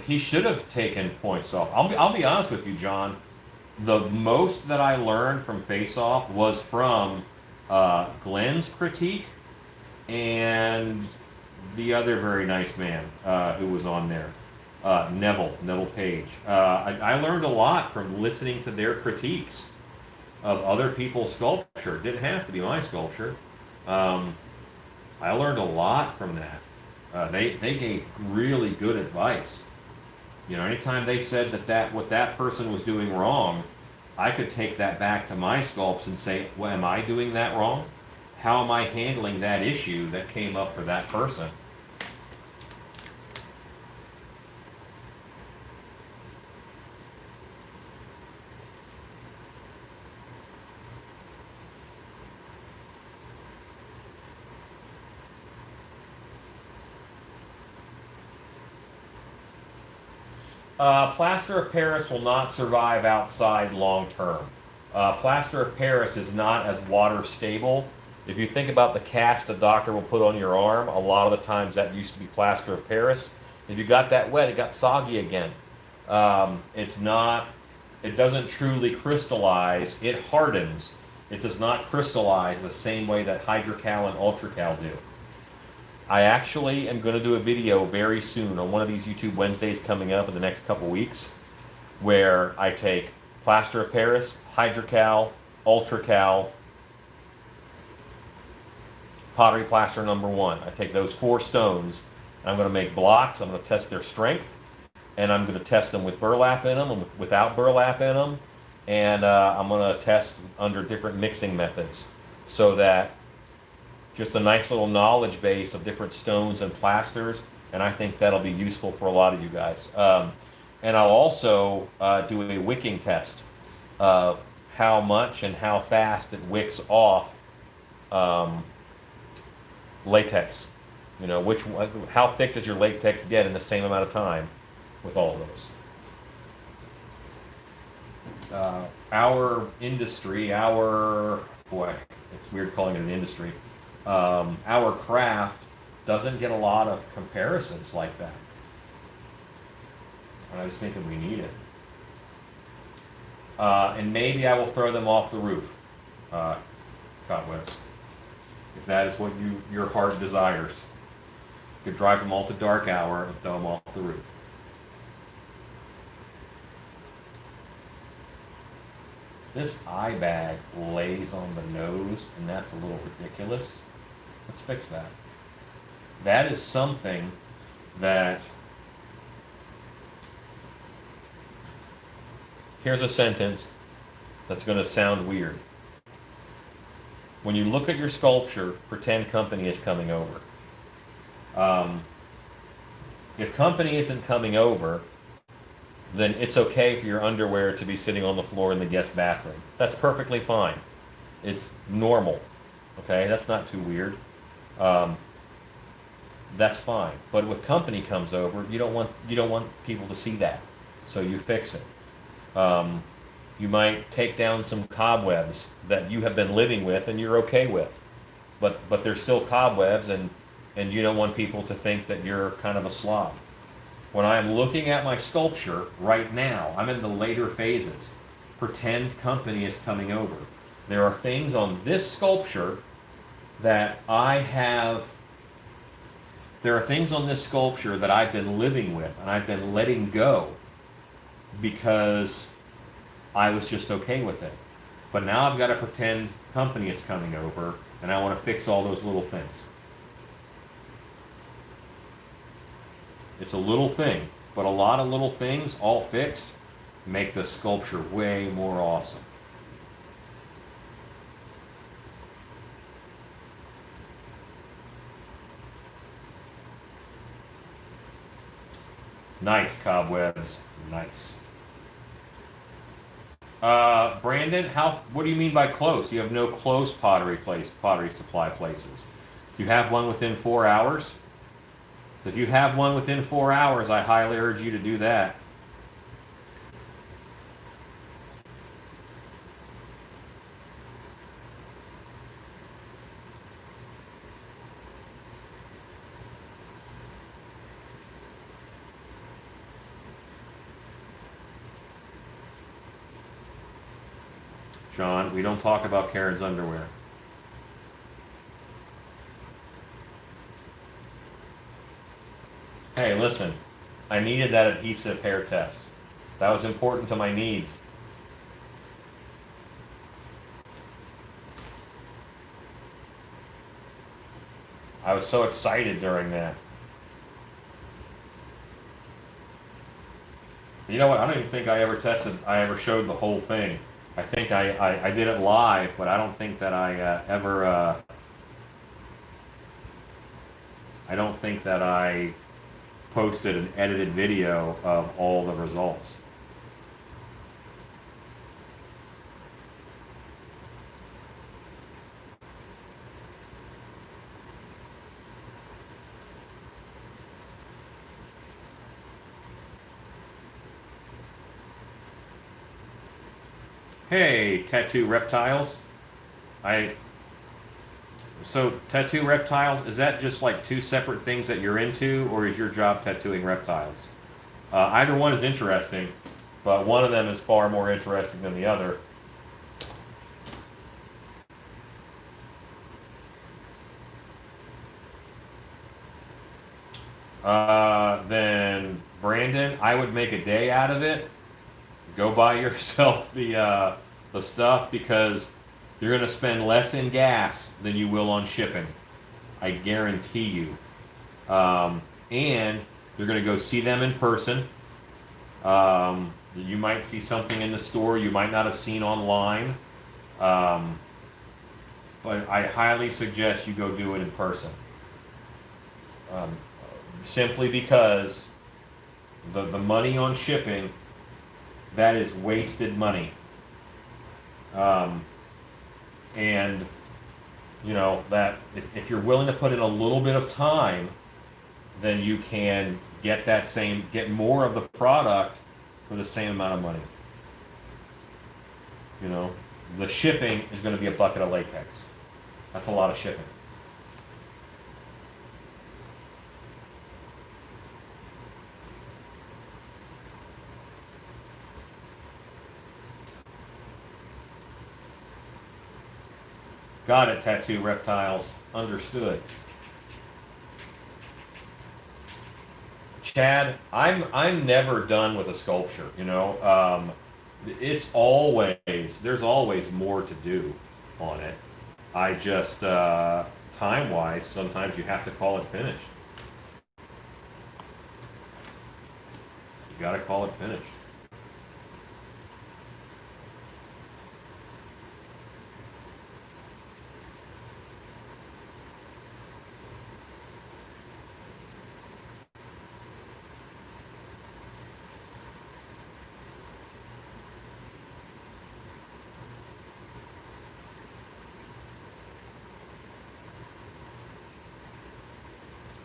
He should have taken points off. I'll be honest with you, John. The most that I learned from Face Off was from Glenn's critique and the other very nice man who was on there, Neville Page. I learned a lot from listening to their critiques of other people's sculpture. It didn't have to be my sculpture. Um, I learned a lot from that. They gave really good advice. You know, anytime they said that what that person was doing wrong, I could take that back to my sculpts and say, well, am I doing that wrong? How am I handling that issue that came up for that person? Plaster of Paris will not survive outside long term. Plaster of Paris is not as water stable. If you think about the cast the doctor will put on your arm, a lot of the times that used to be plaster of Paris. If you got that wet, it got soggy again. It's not, it doesn't truly crystallize. It hardens. It does not crystallize the same way that Hydrocal and Ultracal do. I actually am going to do a video very soon on one of these YouTube Wednesdays coming up in the next couple weeks where I take Plaster of Paris, Hydrocal, Ultracal, Pottery Plaster #1. I take those 4 stones, and I'm going to make blocks. I'm going to test their strength, and I'm going to test them with burlap in them and without burlap in them, and I'm going to test under different mixing methods so that just a nice little knowledge base of different stones and plasters, and I think that'll be useful for a lot of you guys. And I'll also do a wicking test of how much and how fast it wicks off latex. You know, how thick does your latex get in the same amount of time with all of those? Our industry, boy, it's weird calling it an industry. Our craft doesn't get a lot of comparisons like that. And I was thinking we need it. And maybe I will throw them off the roof, cobwebs, if that is what your heart desires. You could drive them all to dark hour and throw them off the roof. This eye bag lays on the nose, and that's a little ridiculous. Let's fix that. That is something that... Here's a sentence that's going to sound weird. When you look at your sculpture, pretend company is coming over. If company isn't coming over, then it's okay for your underwear to be sitting on the floor in the guest bathroom. That's perfectly fine. It's normal. Okay, that's not too weird. That's fine. But if company comes over, you don't want people to see that, so you fix it. You might take down some cobwebs that you have been living with and you're okay with, but they're still cobwebs, and you don't want people to think that you're kind of a slob. When I'm looking at my sculpture right now, I'm in the later phases. Pretend company is coming over. There are things on this sculpture that there are things on this sculpture that I've been living with and I've been letting go because I was just okay with it. But now I've got to pretend company is coming over, and I want to fix all those little things. It's a little thing, but a lot of little things all fixed make the sculpture way more awesome. Nice cobwebs, nice. Brandon, what do you mean by close? You have no close pottery supply places. Do you have one within 4 hours? If you have one within 4 hours, I highly urge you to do that. John, we don't talk about Karen's underwear. Hey, listen, I needed that adhesive hair test. That was important to my needs. I was so excited during that. You know what? I don't even think I ever showed the whole thing. I think I did it live, but I don't think that I don't think that I posted an edited video of all the results. Hey, tattoo reptiles. I So tattoo reptiles, is that just like two separate things that you're into, or is your job tattooing reptiles? Either one is interesting, but one of them is far more interesting than the other. Then Brandon, I would make a day out of it. Go buy yourself the stuff because you're going to spend less in gas than you will on shipping. I guarantee you. And you're going to go see them in person. You might see something in the store you might not have seen online. Um, but I highly suggest you go do it in person. Um, Simply because the money on shipping, that is wasted money. Um, and you know that if you're willing to put in a little bit of time, then you can get more of the product for the same amount of money. You know, the shipping is going to be a bucket of latex. That's a lot of shipping. Got it, tattoo reptiles. Understood. Chad, I'm never done with a sculpture. You know, there's always more to do on it. I just time wise, sometimes you have to call it finished. You got to call it finished.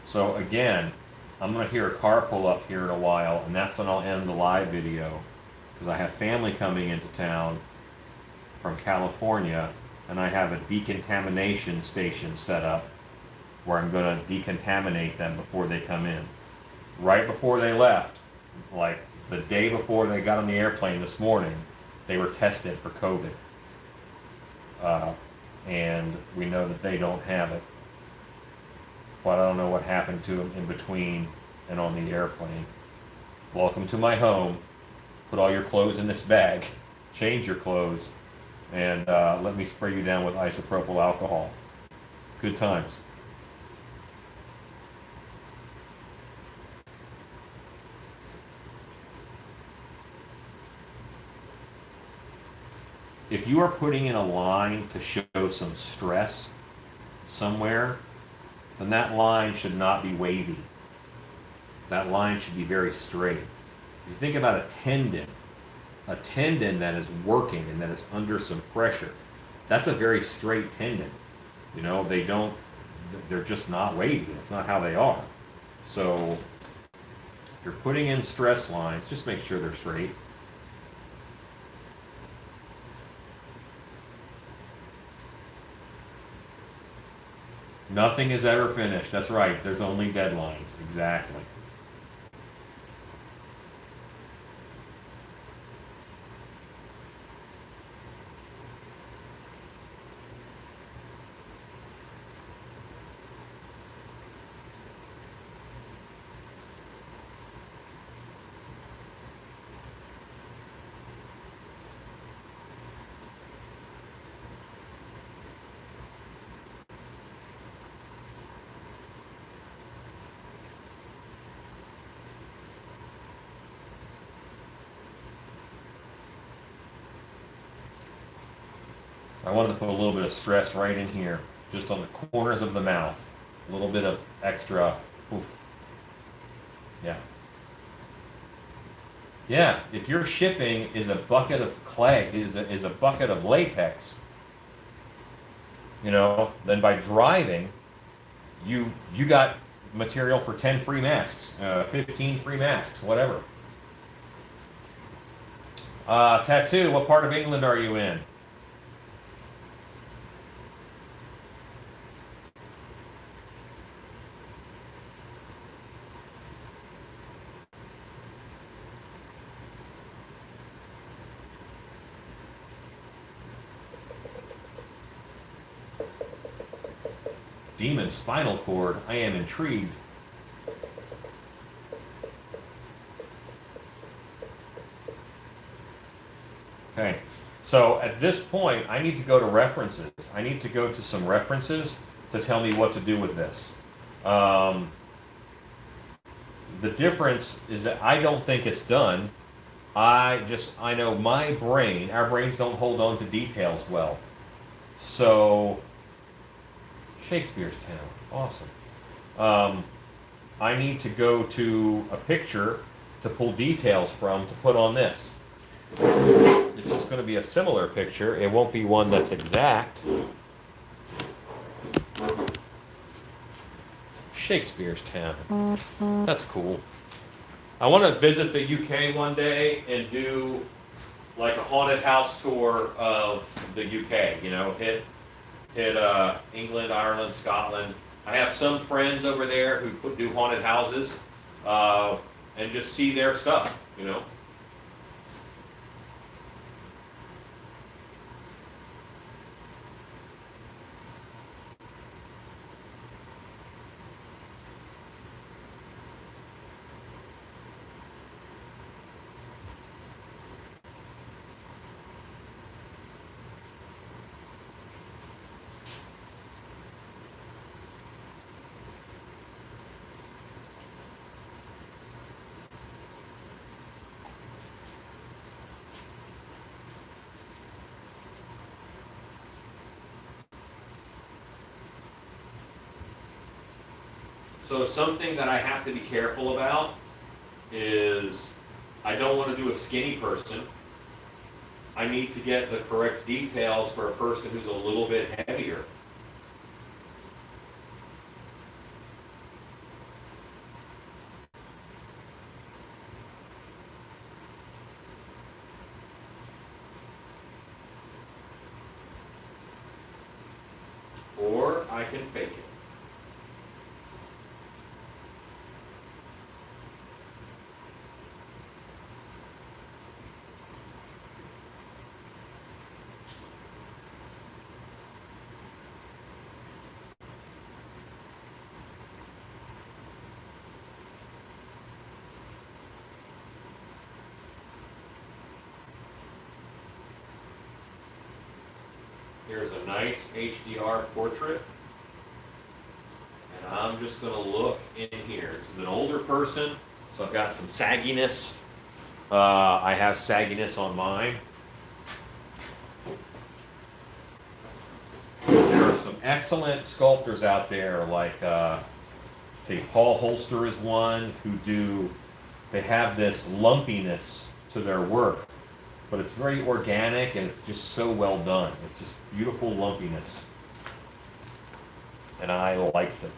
So again, I'm going to hear a car pull up here in a while, and that's when I'll end the live video because I have family coming into town from California, and I have a decontamination station set up where I'm going to decontaminate them before they come in. Right before they left, like the day before they got on the airplane this morning, they were tested for COVID. And we know that they don't have it. But I don't know what happened to them in between and on the airplane. Welcome to my home. Put all your clothes in this bag. Change your clothes. And let me spray you down with isopropyl alcohol. Good times. If you are putting in a line to show some stress somewhere, then that line should not be wavy. That line should be very straight. If you think about a tendon that is working and that is under some pressure, that's a very straight tendon. You know, they're just not wavy. It's not how they are. So if you're putting in stress lines, just make sure they're straight. Nothing is ever finished. That's right. There's only deadlines. Exactly. I wanted to put a little bit of stress right in here, just on the corners of the mouth. A little bit of extra, oof. Yeah. Yeah, if your shipping is a bucket of clay, is a bucket of latex, you know, then by driving, you got material for 10 free masks, 15 free masks, whatever. Tattoo, what part of England are you in? Demon spinal cord. I am intrigued. Okay, so at this point, I need to go to references. I need to go to some references to tell me what to do with this. The difference is that I don't think it's done. I know my brain, our brains don't hold on to details well. So, Shakespeare's Town, awesome. I need to go to a picture to pull details from to put on this. It's just going to be a similar picture. It won't be one that's exact. Shakespeare's Town. That's cool. I want to visit the UK one day and do like a haunted house tour of the UK, you know, hit England, Ireland, Scotland. I have some friends over there who do haunted houses and just see their stuff, you know. So something that I have to be careful about is I don't want to do a skinny person. I need to get the correct details for a person who's a little bit heavier. Or I can fake it. Here's a nice HDR portrait. And I'm just going to look in here. This is an older person, so I've got some sagginess. I have sagginess on mine. There are some excellent sculptors out there, like, say, Paul Holster is one they have this lumpiness to their work. But it's very organic and it's just so well done. It's just beautiful lumpiness. And I likes it.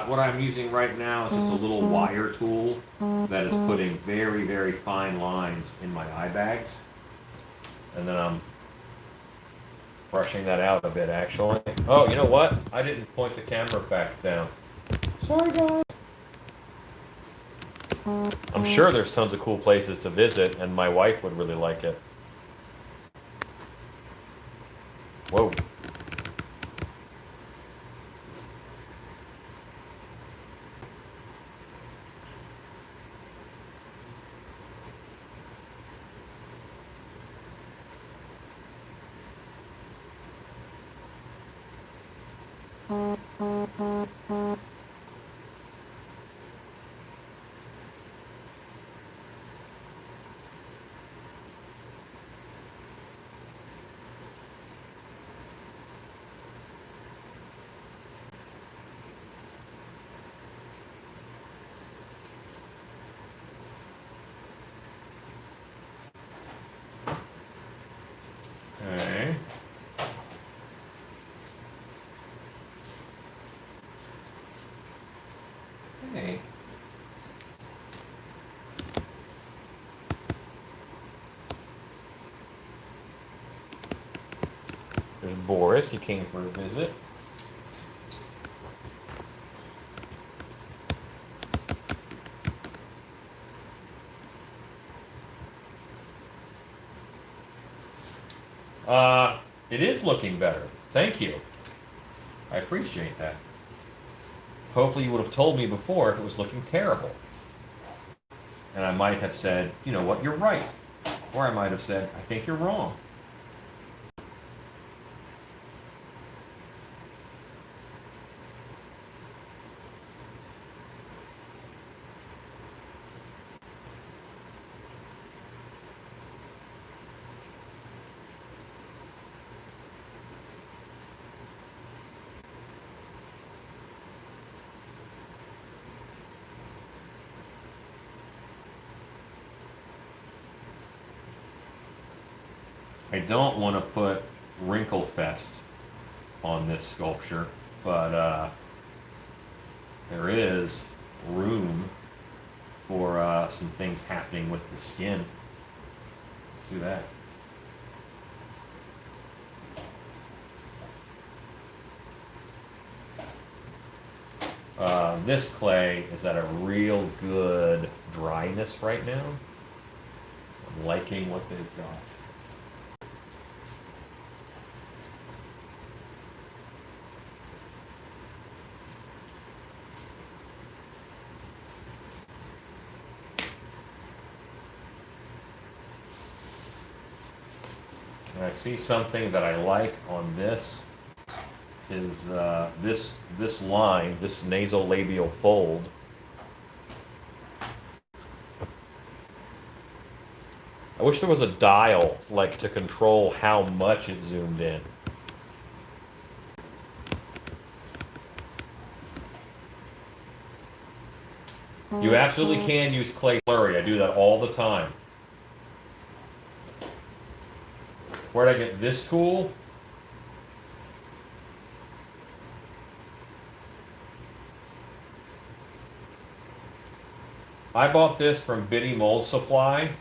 What I'm using right now is just a little wire tool that is putting very, very fine lines in my eye bags. And then I'm brushing that out a bit, actually. Oh, you know what? I didn't point the camera back down. Sorry, guys. I'm sure there's tons of cool places to visit, and my wife would really like it. Whoa. Okay. Hey. There's Boris. He came for a visit. It is looking better. Thank you. I appreciate that. Hopefully you would have told me before if it was looking terrible. And I might have said, you know what, you're right. Or I might have said, I think you're wrong. I don't want to put Wrinkle Fest on this sculpture, but there is room for some things happening with the skin. Let's do that. This clay is at a real good dryness right now. I'm liking what they've got. And I see something that I like on this is this line, this nasolabial fold. I wish there was a dial, like, to control how much it zoomed in. You absolutely can use clay slurry. I do that all the time. Where'd I get this tool? I bought this from Biddy Mold Supply,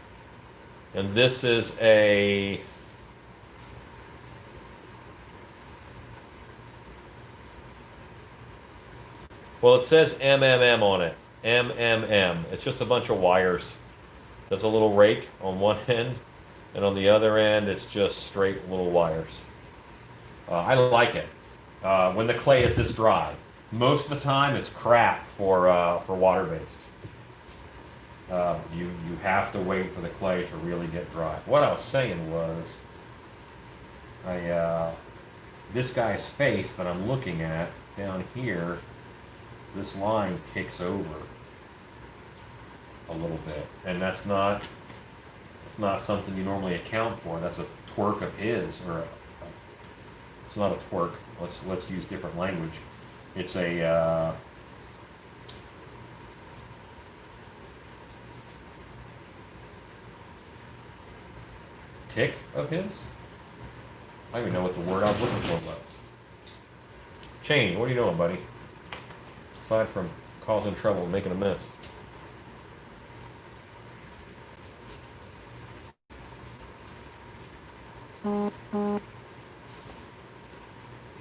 and this is a well, it says MMM on it. MMM. It's just a bunch of wires. There's a little rake on one end, and on the other end, it's just straight little wires. I like it when the clay is this dry. Most of the time, it's crap for water-based. You have to wait for the clay to really get dry. What I was saying was, this guy's face that I'm looking at down here, this line kicks over a little bit, and that's not something you normally account for. That's a twerk of his, or it's not a twerk. Let's use different language. It's a tick of his. I don't even know what the word I was looking for was. Shane, what are you doing, buddy? Aside from causing trouble and making a mess. The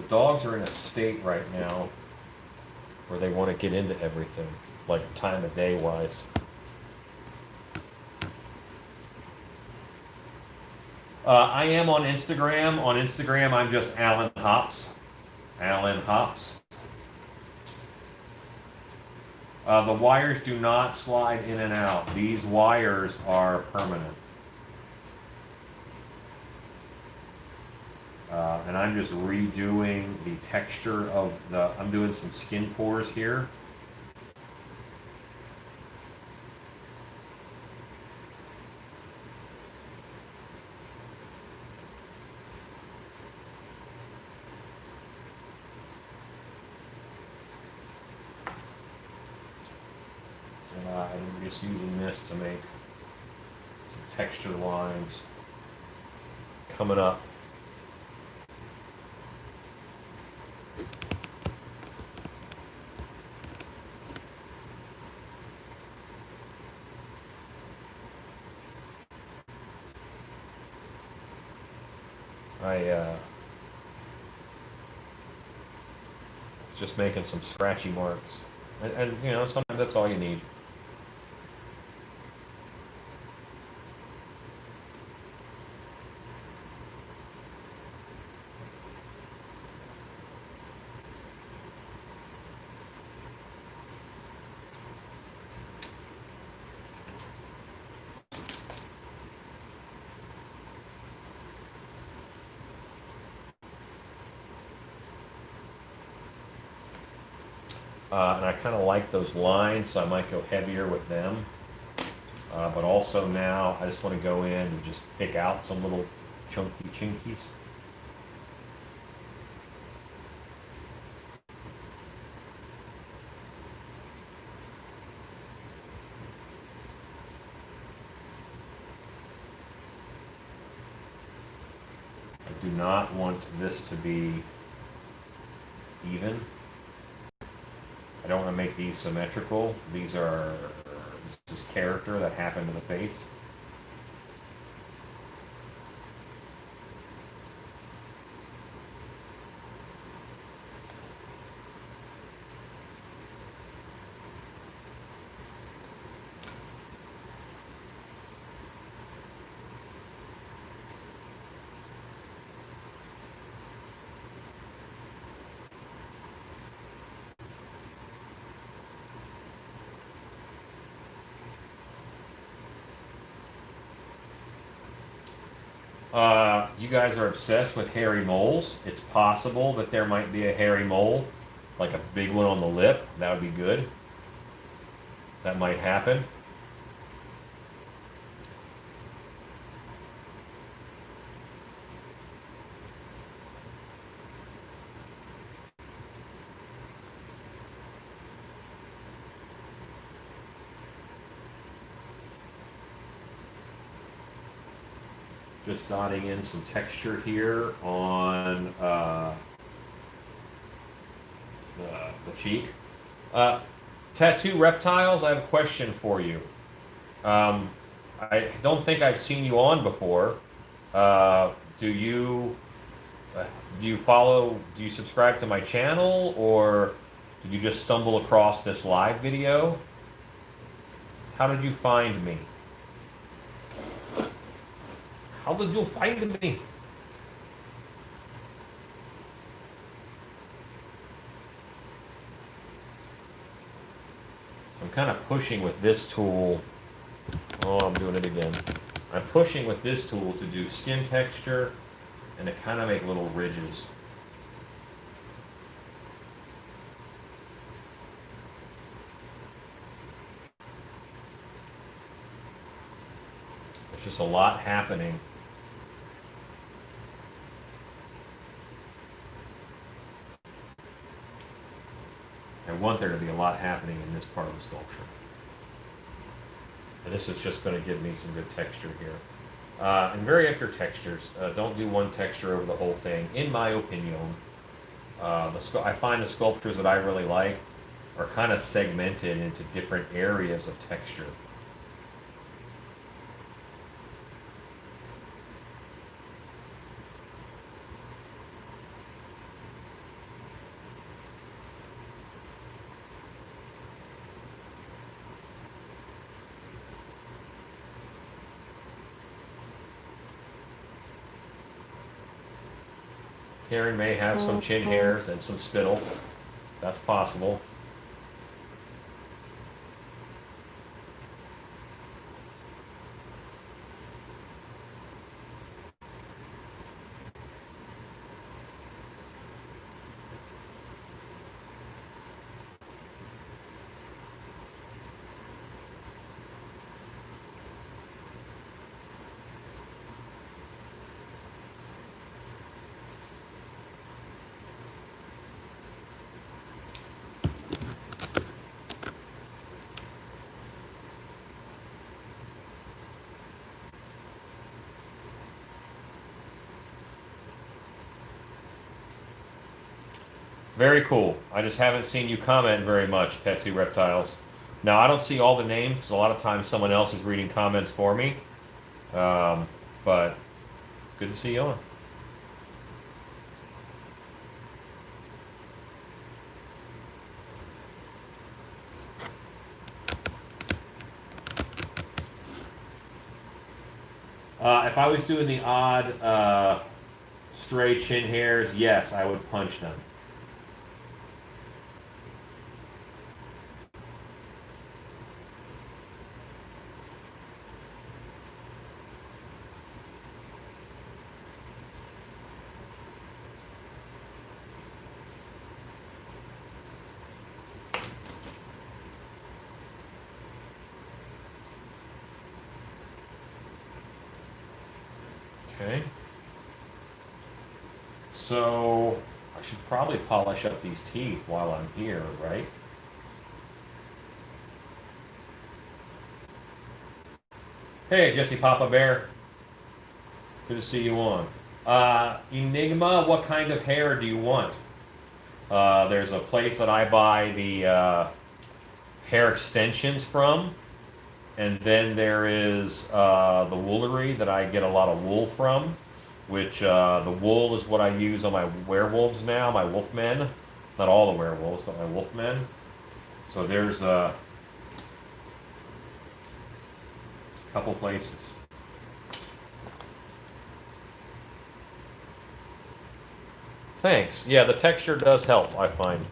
dogs are in a state right now where they want to get into everything, like time of day wise. I am on Instagram. On Instagram, I'm just Alan Hops. Alan Hops. The wires do not slide in and out. These wires are permanent. And I'm just redoing the texture of I'm doing some skin pores here. And I'm just using this to make some texture lines coming up. It's just making some scratchy marks. And you know, sometimes that's all you need. And I kind of like those lines, so I might go heavier with them. But also now, I just want to go in and just pick out some little chunky chinkies. I do not want this to be even. I don't want to make these symmetrical. This is character that happened to the face. You guys are obsessed with hairy moles. It's possible that there might be a hairy mole, like a big one on the lip. That would be good. That might happen. Just dotting in some texture here on the cheek. Tattoo reptiles, I have a question for you. I don't think I've seen you on before. Do you do you subscribe to my channel, or did you just stumble across this live video? How did you find me? How did you find me? So I'm kind of pushing with this tool. Oh, I'm doing it again. I'm pushing with this tool to do skin texture and to kind of make little ridges. There's just a lot happening. I want there to be a lot happening in this part of the sculpture. And this is just going to give me some good texture here. And vary up your textures. Don't do one texture over the whole thing. In my opinion, I find the sculptures that I really like are kind of segmented into different areas of texture. Karen may have some chin hairs and some spittle. That's possible. Very cool. I just haven't seen you comment very much, Tetsu Reptiles. Now, I don't see all the names because a lot of times someone else is reading comments for me. But good to see you on. If I was doing the odd stray chin hairs, yes, I would punch them. Okay. So I should probably polish up these teeth while I'm here, right? Hey, Jesse Papa Bear. Good to see you on. Enigma, what kind of hair do you want? There's a place that I buy the hair extensions from. And then there is the woolery that I get a lot of wool from, which the wool is what I use on my werewolves now, my wolfmen. Not all the werewolves, but my wolfmen. So there's a couple places. Thanks. Yeah, the texture does help, I find.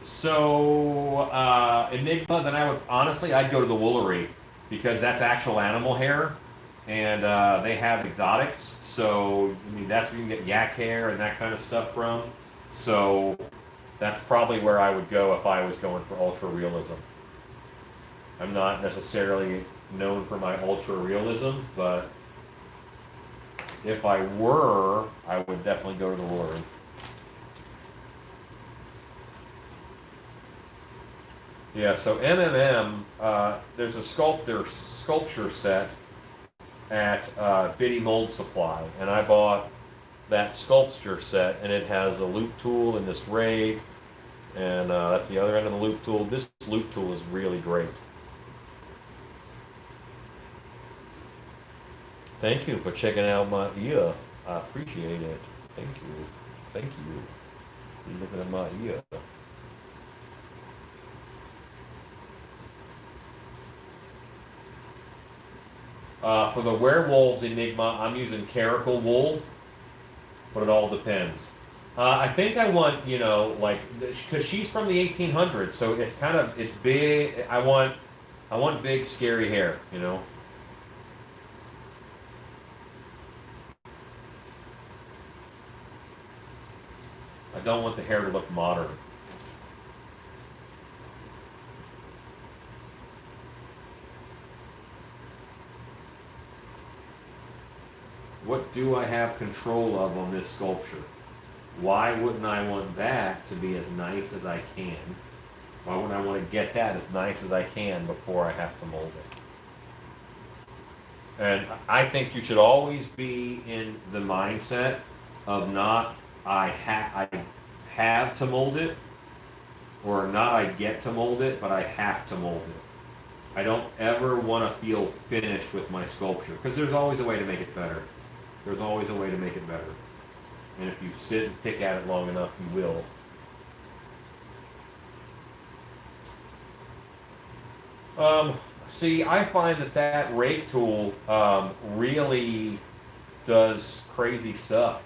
So, Enigma, then I would, honestly, I'd go to the woolery because that's actual animal hair and they have exotics. So, I mean, that's where you can get yak hair and that kind of stuff from. So, that's probably where I would go if I was going for ultra realism. I'm not necessarily known for my ultra realism, but if I were, I would definitely go to the woolery. Yeah, so there's a sculpture set at Biddy Mold Supply, and I bought that sculpture set, and it has a loop tool and this rake, and that's the other end of the loop tool. This loop tool is really great. Thank you for checking out my ear. I appreciate it. Thank you. Thank you. You're looking at my ear. For the werewolves Enigma, I'm using caracal wool, but it all depends. I think I want, like, because she's from the 1800s, so it's big. I want big, scary hair, I don't want the hair to look modern. What do I have control of on this sculpture? Why wouldn't I want that to be as nice as I can? Why wouldn't I want to get that as nice as I can before I have to mold it? And I think you should always be in the mindset of not I have to mold it, or not I get to mold it, but I have to mold it. I don't ever want to feel finished with my sculpture, because there's always a way to make it better. There's always a way to make it better. And if you sit and pick at it long enough, you will. See, I find that rake tool really does crazy stuff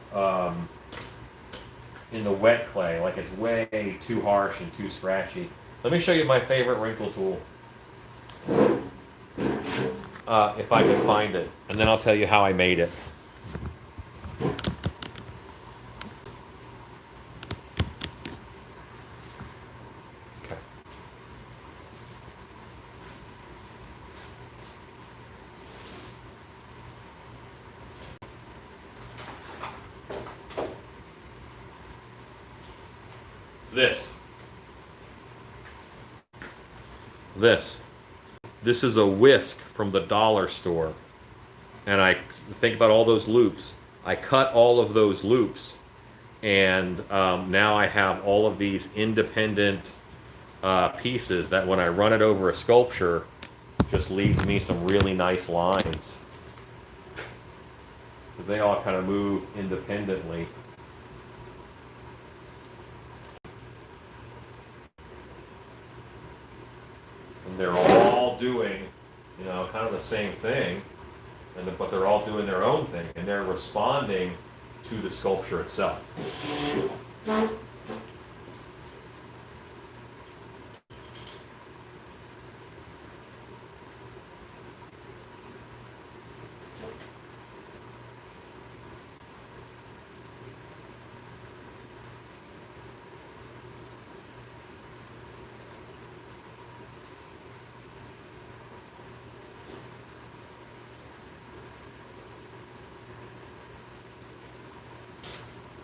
in the wet clay. Like, it's way too harsh and too scratchy. Let me show you my favorite wrinkle tool. If I can find it. And then I'll tell you how I made it. This. This. This is a whisk from the dollar store. And I think about all those loops. I cut all of those loops, and now I have all of these independent pieces that when I run it over a sculpture, just leaves me some really nice lines. Because they all kind of move independently. And they're all doing, you know, kind of the same thing, but they're all doing their own thing, and they're responding to the sculpture itself.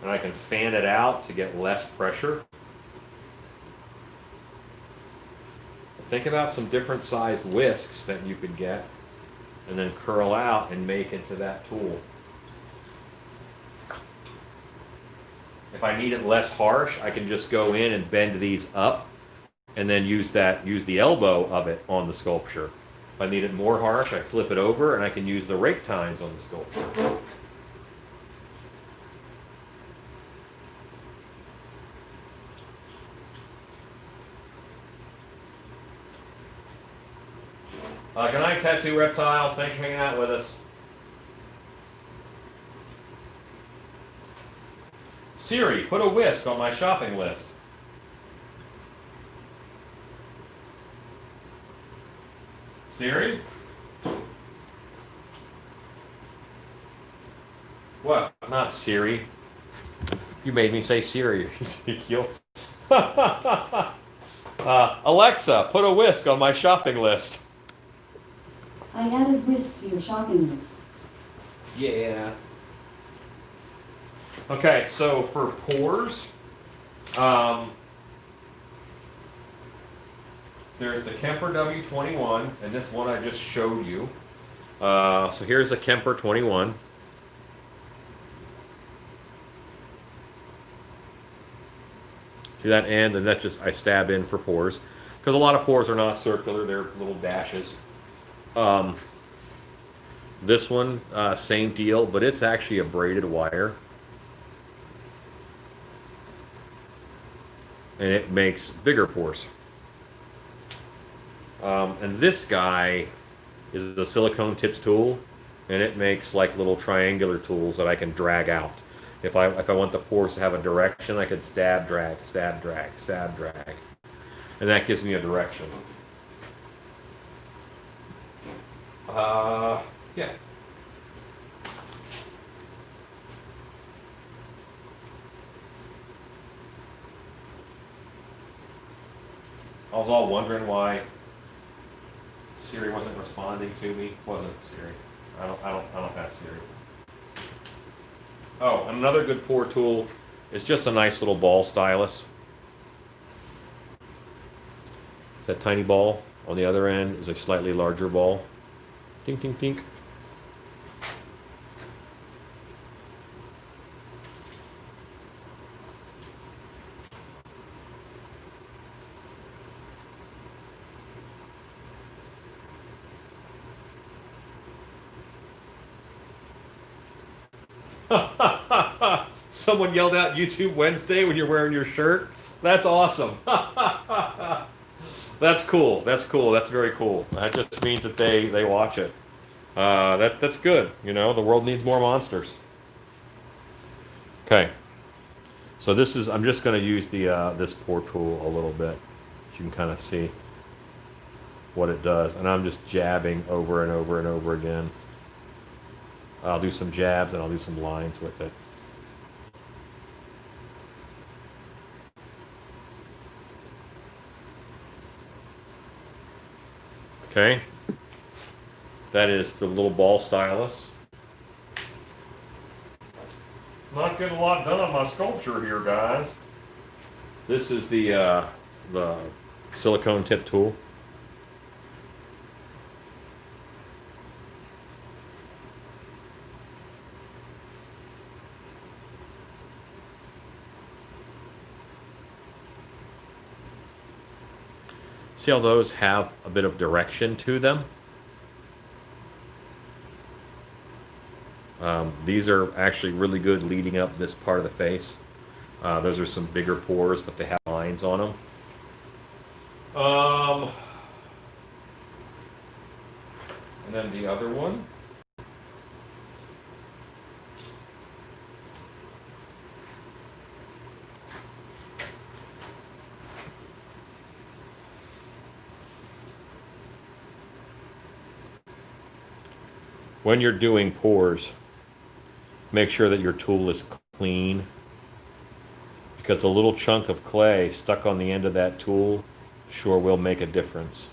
And I can fan it out to get less pressure. Think about some different sized whisks that you could get and then curl out and make into that tool. If I need it less harsh, I can just go in and bend these up and then use the elbow of it on the sculpture. If I need it more harsh, I flip it over and I can use the rake tines on the sculpture. Good night, Tattoo Reptiles. Thanks for hanging out with us. Siri, put a whisk on my shopping list. Siri? What? Not Siri. You made me say Siri, Ezekiel. Alexa, put a whisk on my shopping list. I added whisk to your shopping list. Yeah. Okay, so for pores, there's the Kemper W21, and this one I just showed you. So here's the Kemper 21. See that end? And that's just, I stab in for pores. Because a lot of pores are not circular, they're little dashes. This one, same deal, but it's actually a braided wire. And it makes bigger pores. And this guy is the Silicone Tip Tool, and it makes like little triangular tools that I can drag out. If I want the pores to have a direction, I could stab, drag, stab, drag, stab, drag. And that gives me a direction. Yeah. I was all wondering why Siri wasn't responding to me. Wasn't Siri? I don't have Siri. Oh, and another good pour tool is just a nice little ball stylus. It's that tiny ball. On the other end is a slightly larger ball. Tink, tink, tink. Someone yelled out YouTube Wednesday when you're wearing your shirt. That's awesome. That's cool. That's cool. That's very cool. That just means that they watch it. That's good. You know, the world needs more monsters. Okay. So this is, I'm just going to use the this pour tool a little bit. So you can kind of see what it does. And I'm just jabbing over and over and over again. I'll do some jabs and I'll do some lines with it. Okay. That is the little ball stylus. Not getting a lot done on my sculpture here, guys. This is the silicone tip tool. See how those have a bit of direction to them? These are actually really good leading up this part of the face. Those are some bigger pores, but they have lines on them. And then the other one. When you're doing pores, make sure that your tool is clean, because a little chunk of clay stuck on the end of that tool sure will make a difference.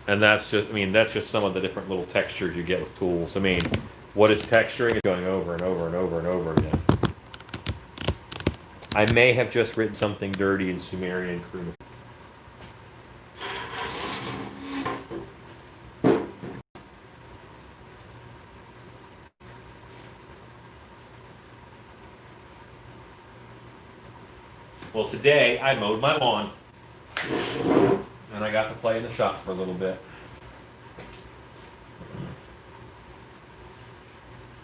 And that's just some of the different little textures you get with tools. I mean, what is texturing? It's going over and over and over and over again. I may have just written something dirty in Sumerian crude. Well, today I mowed my lawn, and I got to play in the shop for a little bit.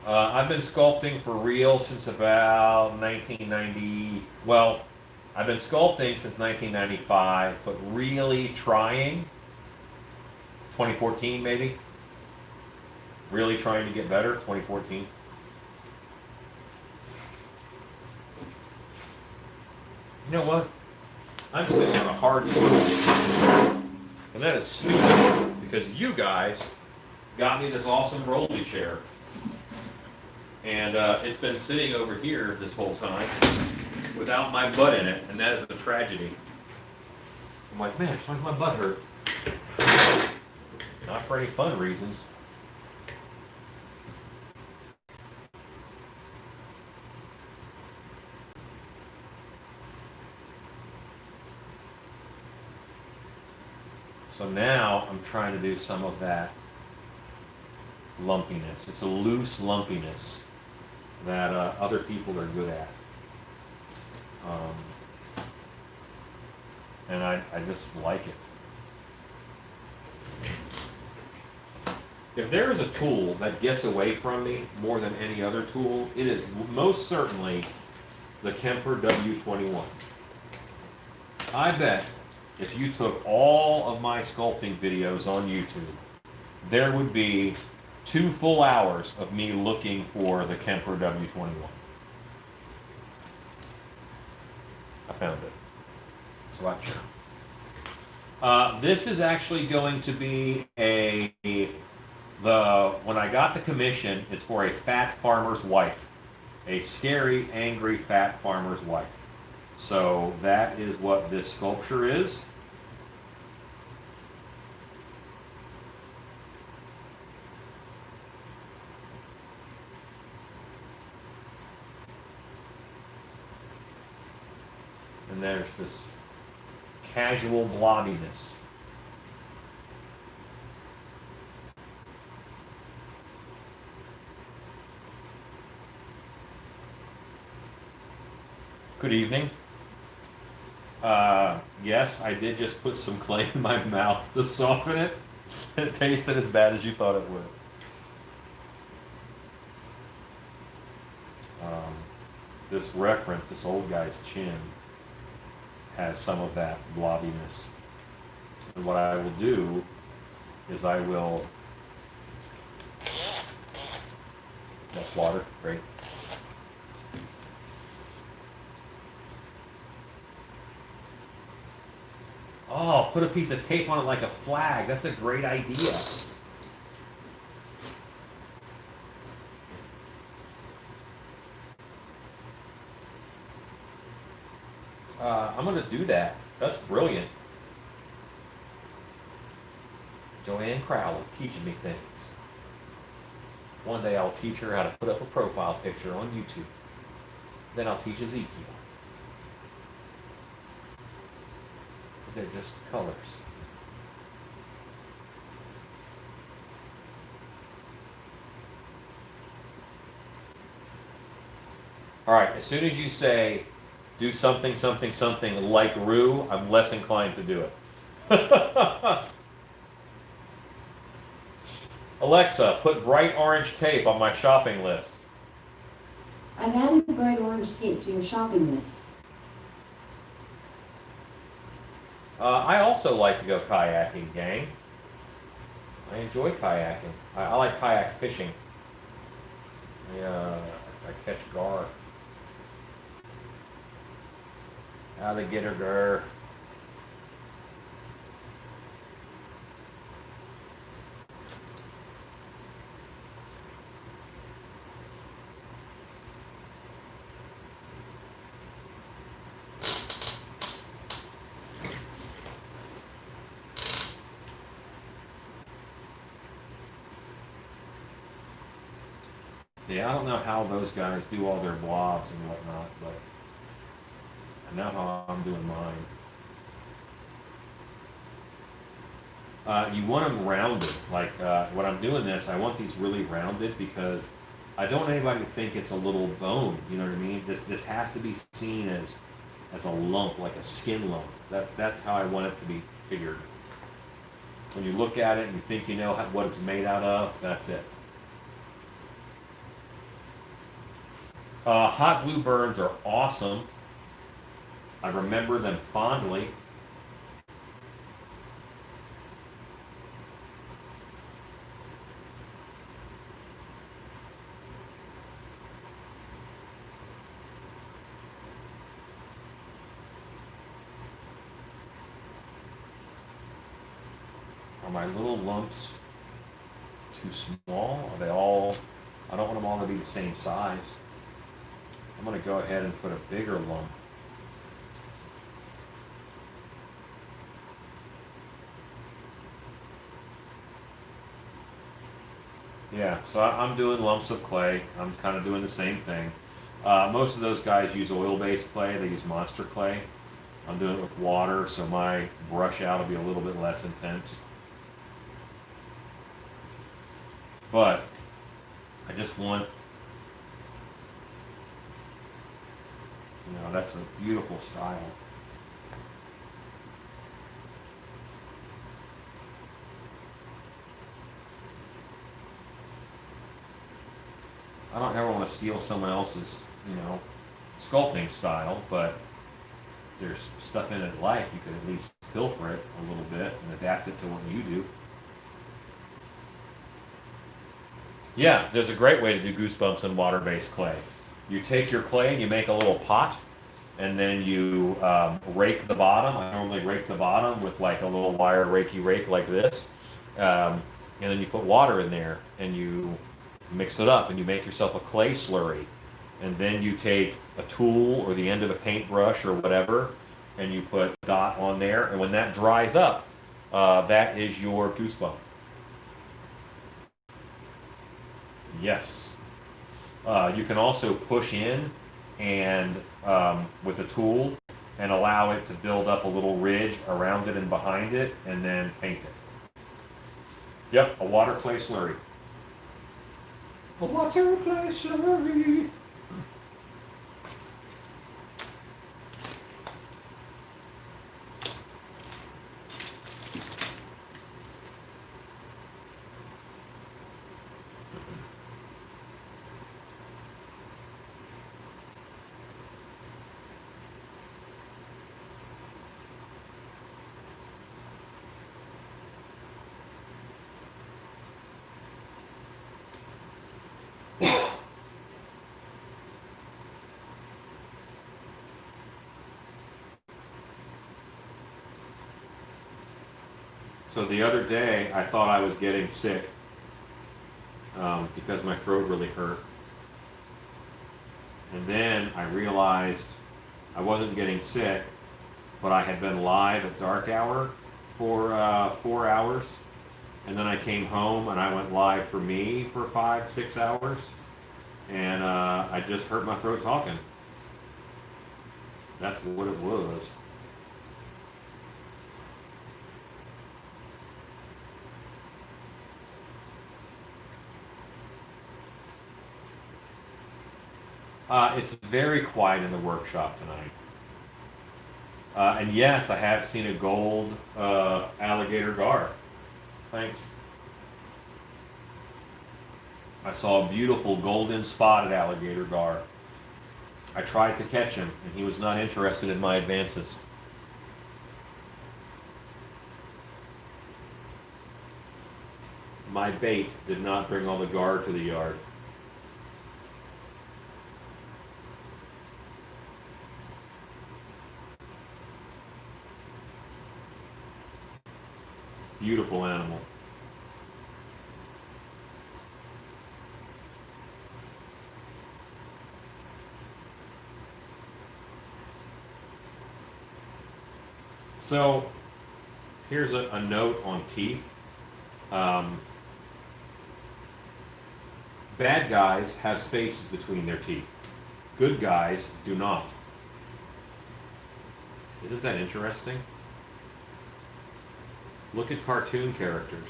I've been sculpting for real since about 1990. Well, I've been sculpting since 1995, but really trying 2014 maybe. Really trying to get better 2014. You know what? I'm sitting on a hard stool, and that is stupid because you guys got me this awesome rolly chair. And it's been sitting over here this whole time without my butt in it, and that is a tragedy. I'm like, man, why does my butt hurt? Not for any fun reasons. So now I'm trying to do some of that lumpiness. It's a loose lumpiness that other people are good at. And I just like it. If there is a tool that gets away from me more than any other tool, it is most certainly the Kemper W21. I bet if you took all of my sculpting videos on YouTube, there would be 2 full hours of me looking for the Kemper W21. I found it. Swatch. This is actually going to be when I got the commission, it's for a fat farmer's wife. A scary, angry, fat farmer's wife. So that is what this sculpture is. And there's this casual blobbiness. Good evening. Yes, I did just put some clay in my mouth to soften it. It tasted as bad as you thought it would. This reference, this old guy's chin, has some of that blobbiness. And what I will do is I will... That's water, great. Oh, put a piece of tape on it like a flag. That's a great idea. I'm going to do that. That's brilliant. Joanne Crowley teaching me things. One day I'll teach her how to put up a profile picture on YouTube. Then I'll teach Ezekiel. Because they're just colors. All right, as soon as you say, do something, something, something like Rue, I'm less inclined to do it. Alexa, put bright orange tape on my shopping list. I've added bright orange tape to your shopping list. I also like to go kayaking, gang. I enjoy kayaking. I like kayak fishing. I catch gar. Alligator gar. Yeah, I don't know how those guys do all their blobs and whatnot, but I know how I'm doing mine. You want them rounded. Like when I'm doing this, I want these really rounded because I don't want anybody to think it's a little bone. You know what I mean? This has to be seen as a lump, like a skin lump. That's how I want it to be figured. When you look at it and you think you know what it's made out of, that's it. Hot glue burns are awesome. I remember them fondly. Are my little lumps too small? Are they all, I don't want them all to be the same size. I'm going to go ahead and put a bigger lump. Yeah, so I'm doing lumps of clay. I'm kind of doing the same thing. Most of those guys use oil-based clay. They use monster clay. I'm doing it with water, so my brush out will be a little bit less intense. But I just want, that's a beautiful style. I don't ever want to steal someone else's, sculpting style, but if there's stuff in it like, you could at least pilfer it a little bit and adapt it to what you do. Yeah, there's a great way to do goosebumps in water-based clay. You take your clay and you make a little pot, and then you rake the bottom. I normally rake the bottom with like a little wire rakey rake like this, and then you put water in there and you mix it up and you make yourself a clay slurry. And then you take a tool or the end of a paintbrush or whatever, and you put a dot on there. And when that dries up, that is your goosebump. Yes. You can also push in and with a tool and allow it to build up a little ridge around it and behind it, and then paint it. Yep, a water clay slurry. A water clay slurry. So the other day, I thought I was getting sick because my throat really hurt. And then I realized I wasn't getting sick, but I had been live at dark hour for 4 hours. And then I came home and I went live for me for 5-6 hours. And I just hurt my throat talking. That's what it was. It's very quiet in the workshop tonight. And yes, I have seen a gold alligator gar. Thanks. I saw a beautiful golden spotted alligator gar. I tried to catch him, and he was not interested in my advances. My bait did not bring all the gar to the yard. Beautiful animal. So here's a note on teeth. Bad guys have spaces between their teeth. Good guys do not. Isn't that interesting? Look at cartoon characters.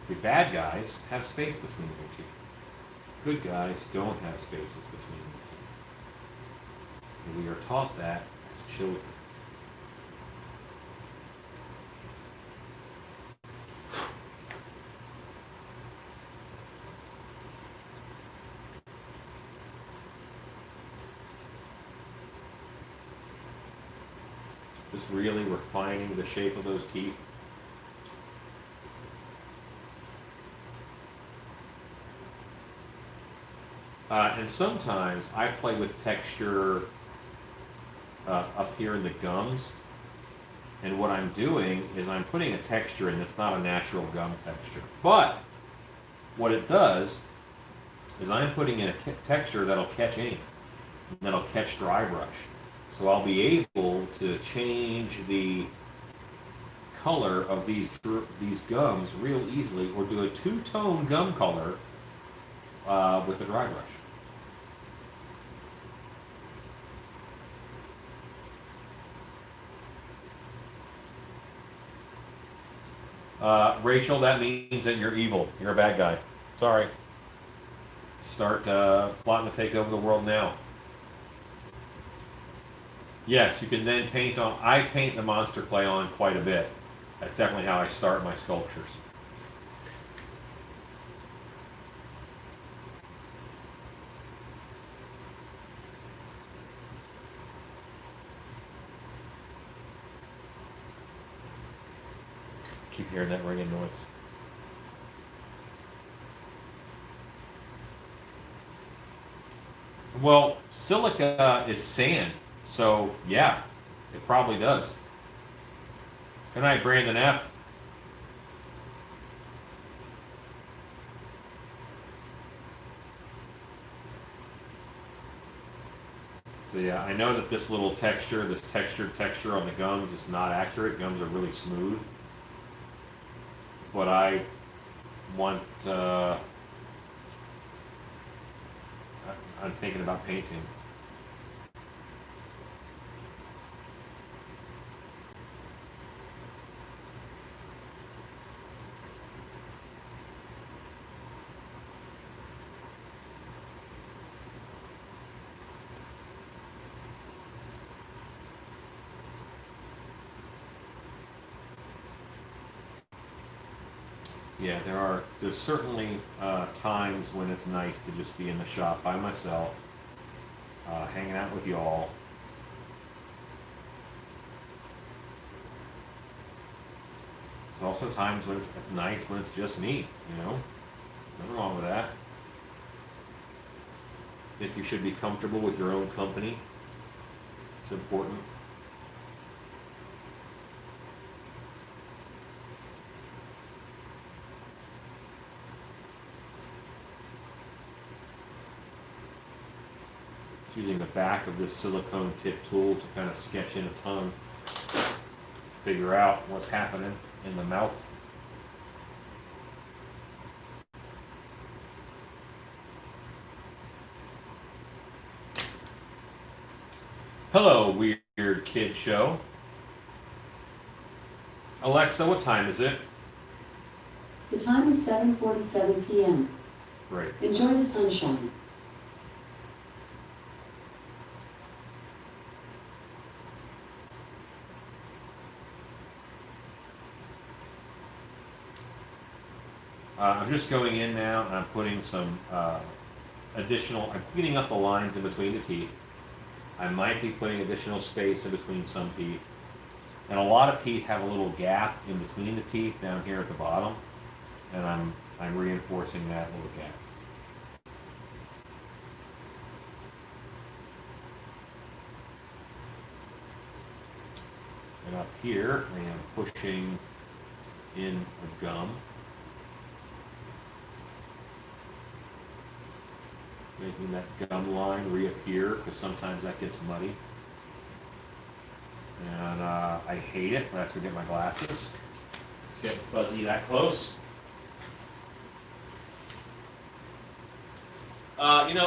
The bad guys have space between their teeth. Good guys don't have spaces between their teeth. And we are taught that as children. Just really refining the shape of those teeth. And sometimes I play with texture up here in the gums. And what I'm doing is I'm putting a texture in that's not a natural gum texture. But what it does is I'm putting in a texture that'll catch ink, that'll catch dry brush. So I'll be able to change the color of these gums real easily, or do a two-tone gum color with a dry brush. Rachel, that means that you're evil. You're a bad guy. Sorry. Start plotting to take over the world now. Yes, you can then paint on. I paint the monster clay on quite a bit. That's definitely how I start my sculptures. Keep hearing that ringing noise. Well, silica is sand. So, yeah, it probably does. Good night, Brandon F. So, yeah, I know that this little texture, this textured texture on the gums is not accurate. Gums are really smooth. But I want, I'm thinking about painting. Yeah, there's certainly times when it's nice to just be in the shop by myself, hanging out with y'all. There's also times when it's nice when it's just me, you know? Nothing wrong with that. I think you should be comfortable with your own company. It's important. Using the back of this silicone tip tool to kind of sketch in a tongue, figure out what's happening in the mouth. Hello, Weird Kid Show. Alexa, what time is it? The time is 7:47 p.m. Great. Enjoy the sunshine. I'm just going in now and I'm putting some I'm cleaning up the lines in between the teeth. I might be putting additional space in between some teeth. And a lot of teeth have a little gap in between the teeth down here at the bottom. And I'm reinforcing that little gap. And up here, I am pushing in a gum. Making that gum line reappear, because sometimes that gets muddy. And I hate it, but I have to get my glasses. It's getting fuzzy that close.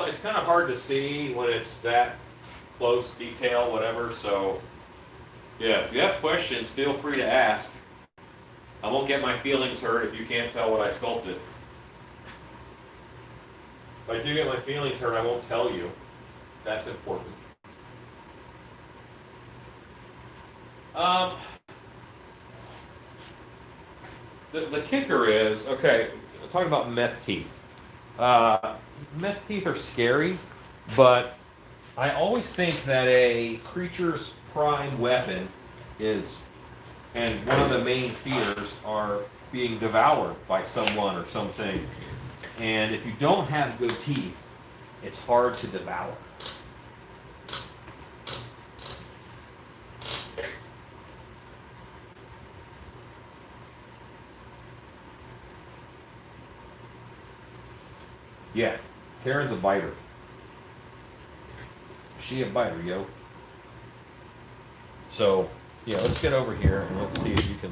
It's kind of hard to see when it's that close, detail, whatever, so yeah, if you have questions, feel free to ask. I won't get my feelings hurt if you can't tell what I sculpted. If I do get my feelings hurt, I won't tell you. That's important. The kicker is, okay, talking about meth teeth. Meth teeth are scary, but I always think that a creature's prime weapon is, and one of the main fears, are being devoured by someone or something. And if you don't have good teeth, it's hard to devour. Yeah, Karen's a biter. She a biter, yo. So, yeah, let's get over here and let's see if you can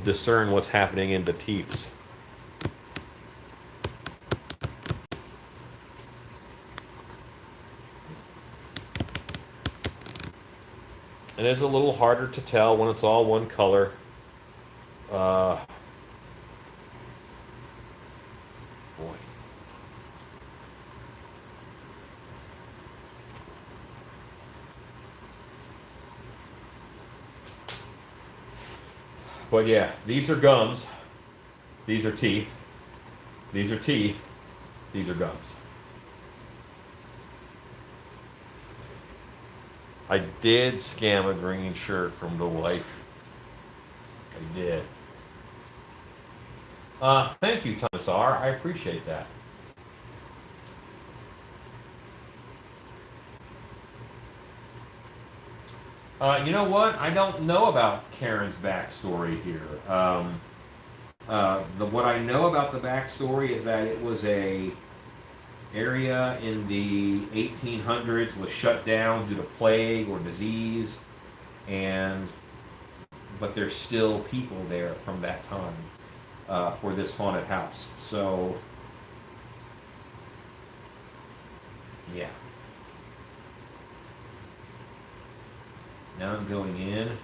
discern what's happening in the teeths. It is a little harder to tell when it's all one color. Boy. But yeah, these are gums. These are teeth. These are teeth. These are gums. I did scam a green shirt from the wife. I did. Thank you, Thomas R. I appreciate that. You know what? I don't know about Karen's backstory here. What I know about the backstory is that it was a area in the 1800s was shut down due to plague or disease, but there's still people there from that time for this haunted house. So, yeah. Now I'm going in,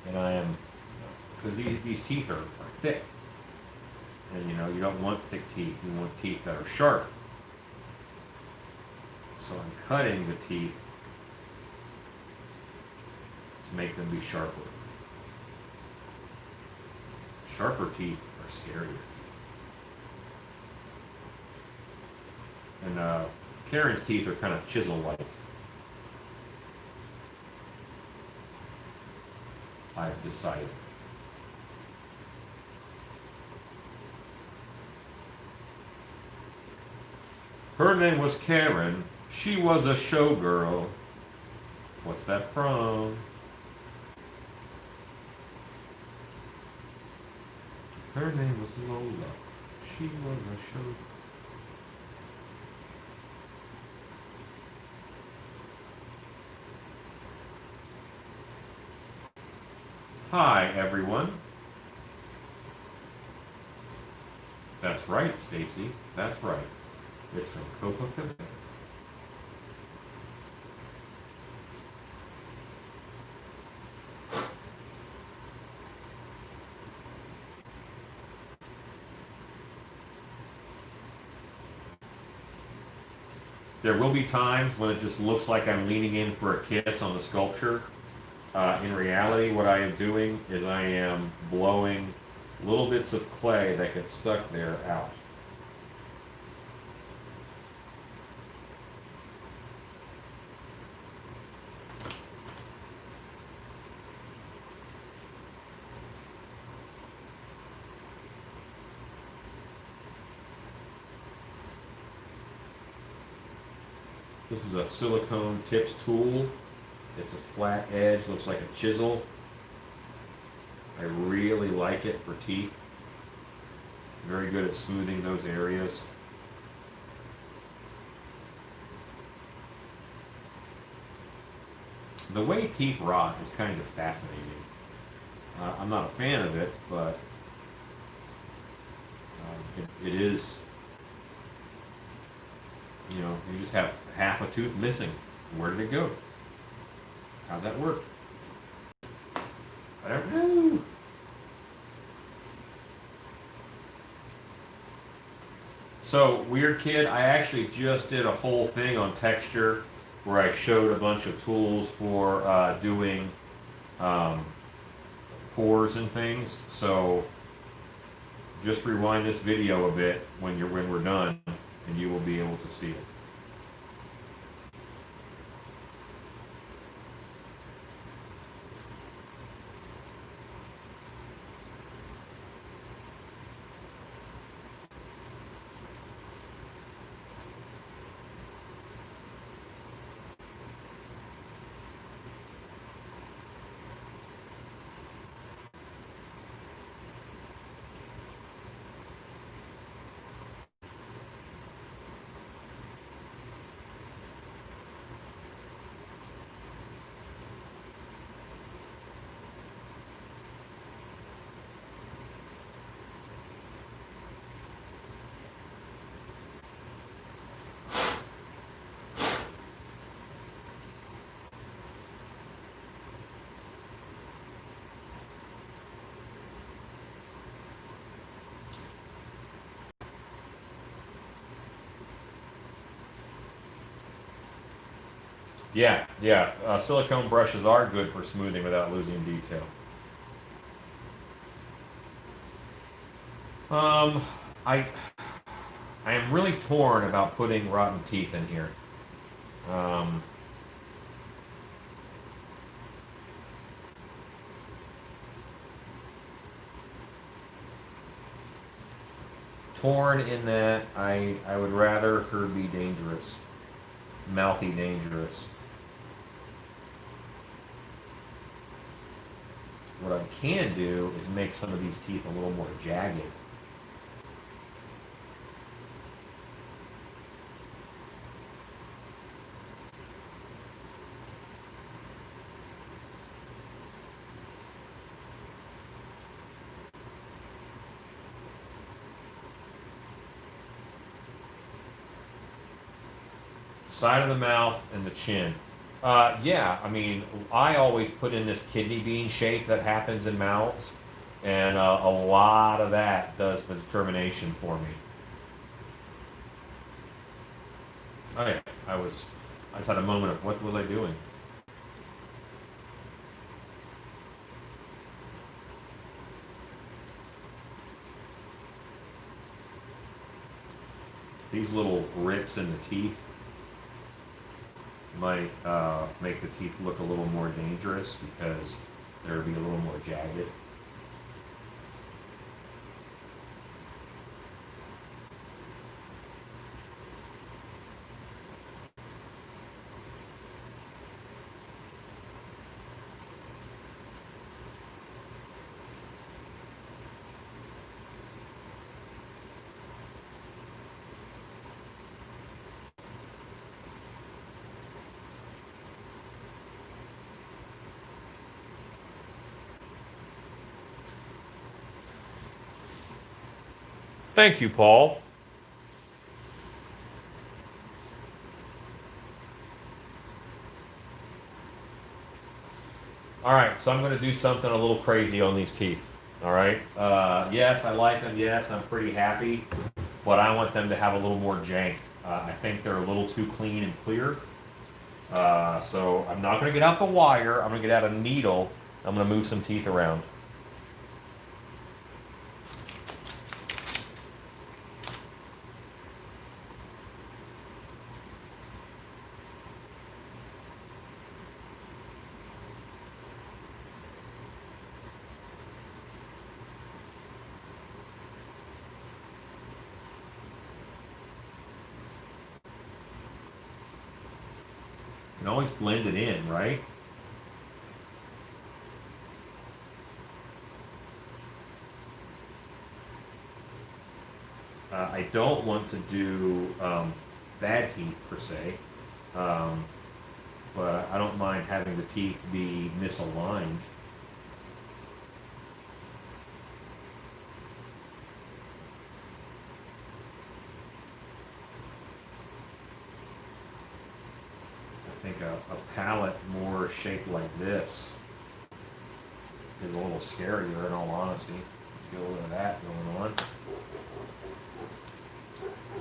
and I am, because these teeth are thick. And you don't want thick teeth, you want teeth that are sharp. So I'm cutting the teeth to make them be sharper. Sharper teeth are scarier. And Karen's teeth are kind of chisel-like. I've decided. Her name was Karen. She was a showgirl. What's that from? Her name was Lola. She was a showgirl. Hi, everyone. That's right, Stacy. That's right. It's from Copacabana. There will be times when it just looks like I'm leaning in for a kiss on the sculpture. In reality, what I am doing is I am blowing little bits of clay that get stuck there out. This is a Silicone Tip Tool. It's a flat edge, looks like a chisel. I really like it for teeth. It's very good at smoothing those areas. The way teeth rot is kind of fascinating. I'm not a fan of it, but it is, you know, you just have half a tooth missing. Where did it go? How'd that work? I don't know. So, weird kid, I actually just did a whole thing on texture where I showed a bunch of tools for doing pores and things. So, just rewind this video a bit when we're done, and you will be able to see it. Yeah. Silicone brushes are good for smoothing without losing detail. Um, I I am really torn about putting rotten teeth in here. Um, Torn in that I would rather her be dangerous, mouthy dangerous. What I can do is make some of these teeth a little more jagged. Side of the mouth and the chin. Yeah, I mean, I always put in this kidney bean shape that happens in mouths, and a lot of that does the determination for me. Oh yeah, I just had a moment of what was I doing? These little rips in the teeth might make the teeth look a little more dangerous because they'll be a little more jagged. Thank you, Paul. All right, so I'm going to do something a little crazy on these teeth. All right. Yes, I like them. Yes, I'm pretty happy, but I want them to have a little more jank. I think they're a little too clean and clear. So I'm not going to get out the wire. I'm going to get out a needle. I'm going to move some teeth around. can always blend it in, right? I don't want to do bad teeth per se, but I don't mind having the teeth be misaligned. I think a palette more shaped like this is a little scarier in all honesty. Let's get a little of that going on.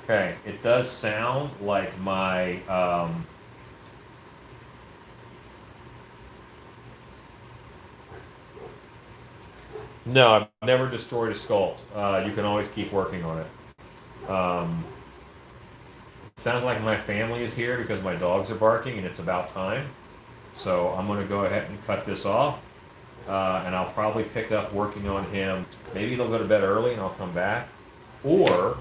Okay, it does sound like my no, I've never destroyed a sculpt. You can always keep working on it. Sounds like my family is here because my dogs are barking and it's about time. So I'm going to go ahead and cut this off. And I'll probably pick up working on him. Maybe they'll go to bed early and I'll come back. Or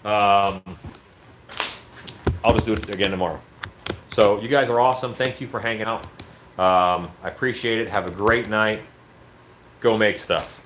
I'll just do it again tomorrow. So you guys are awesome. Thank you for hanging out. I appreciate it. Have a great night. Go make stuff.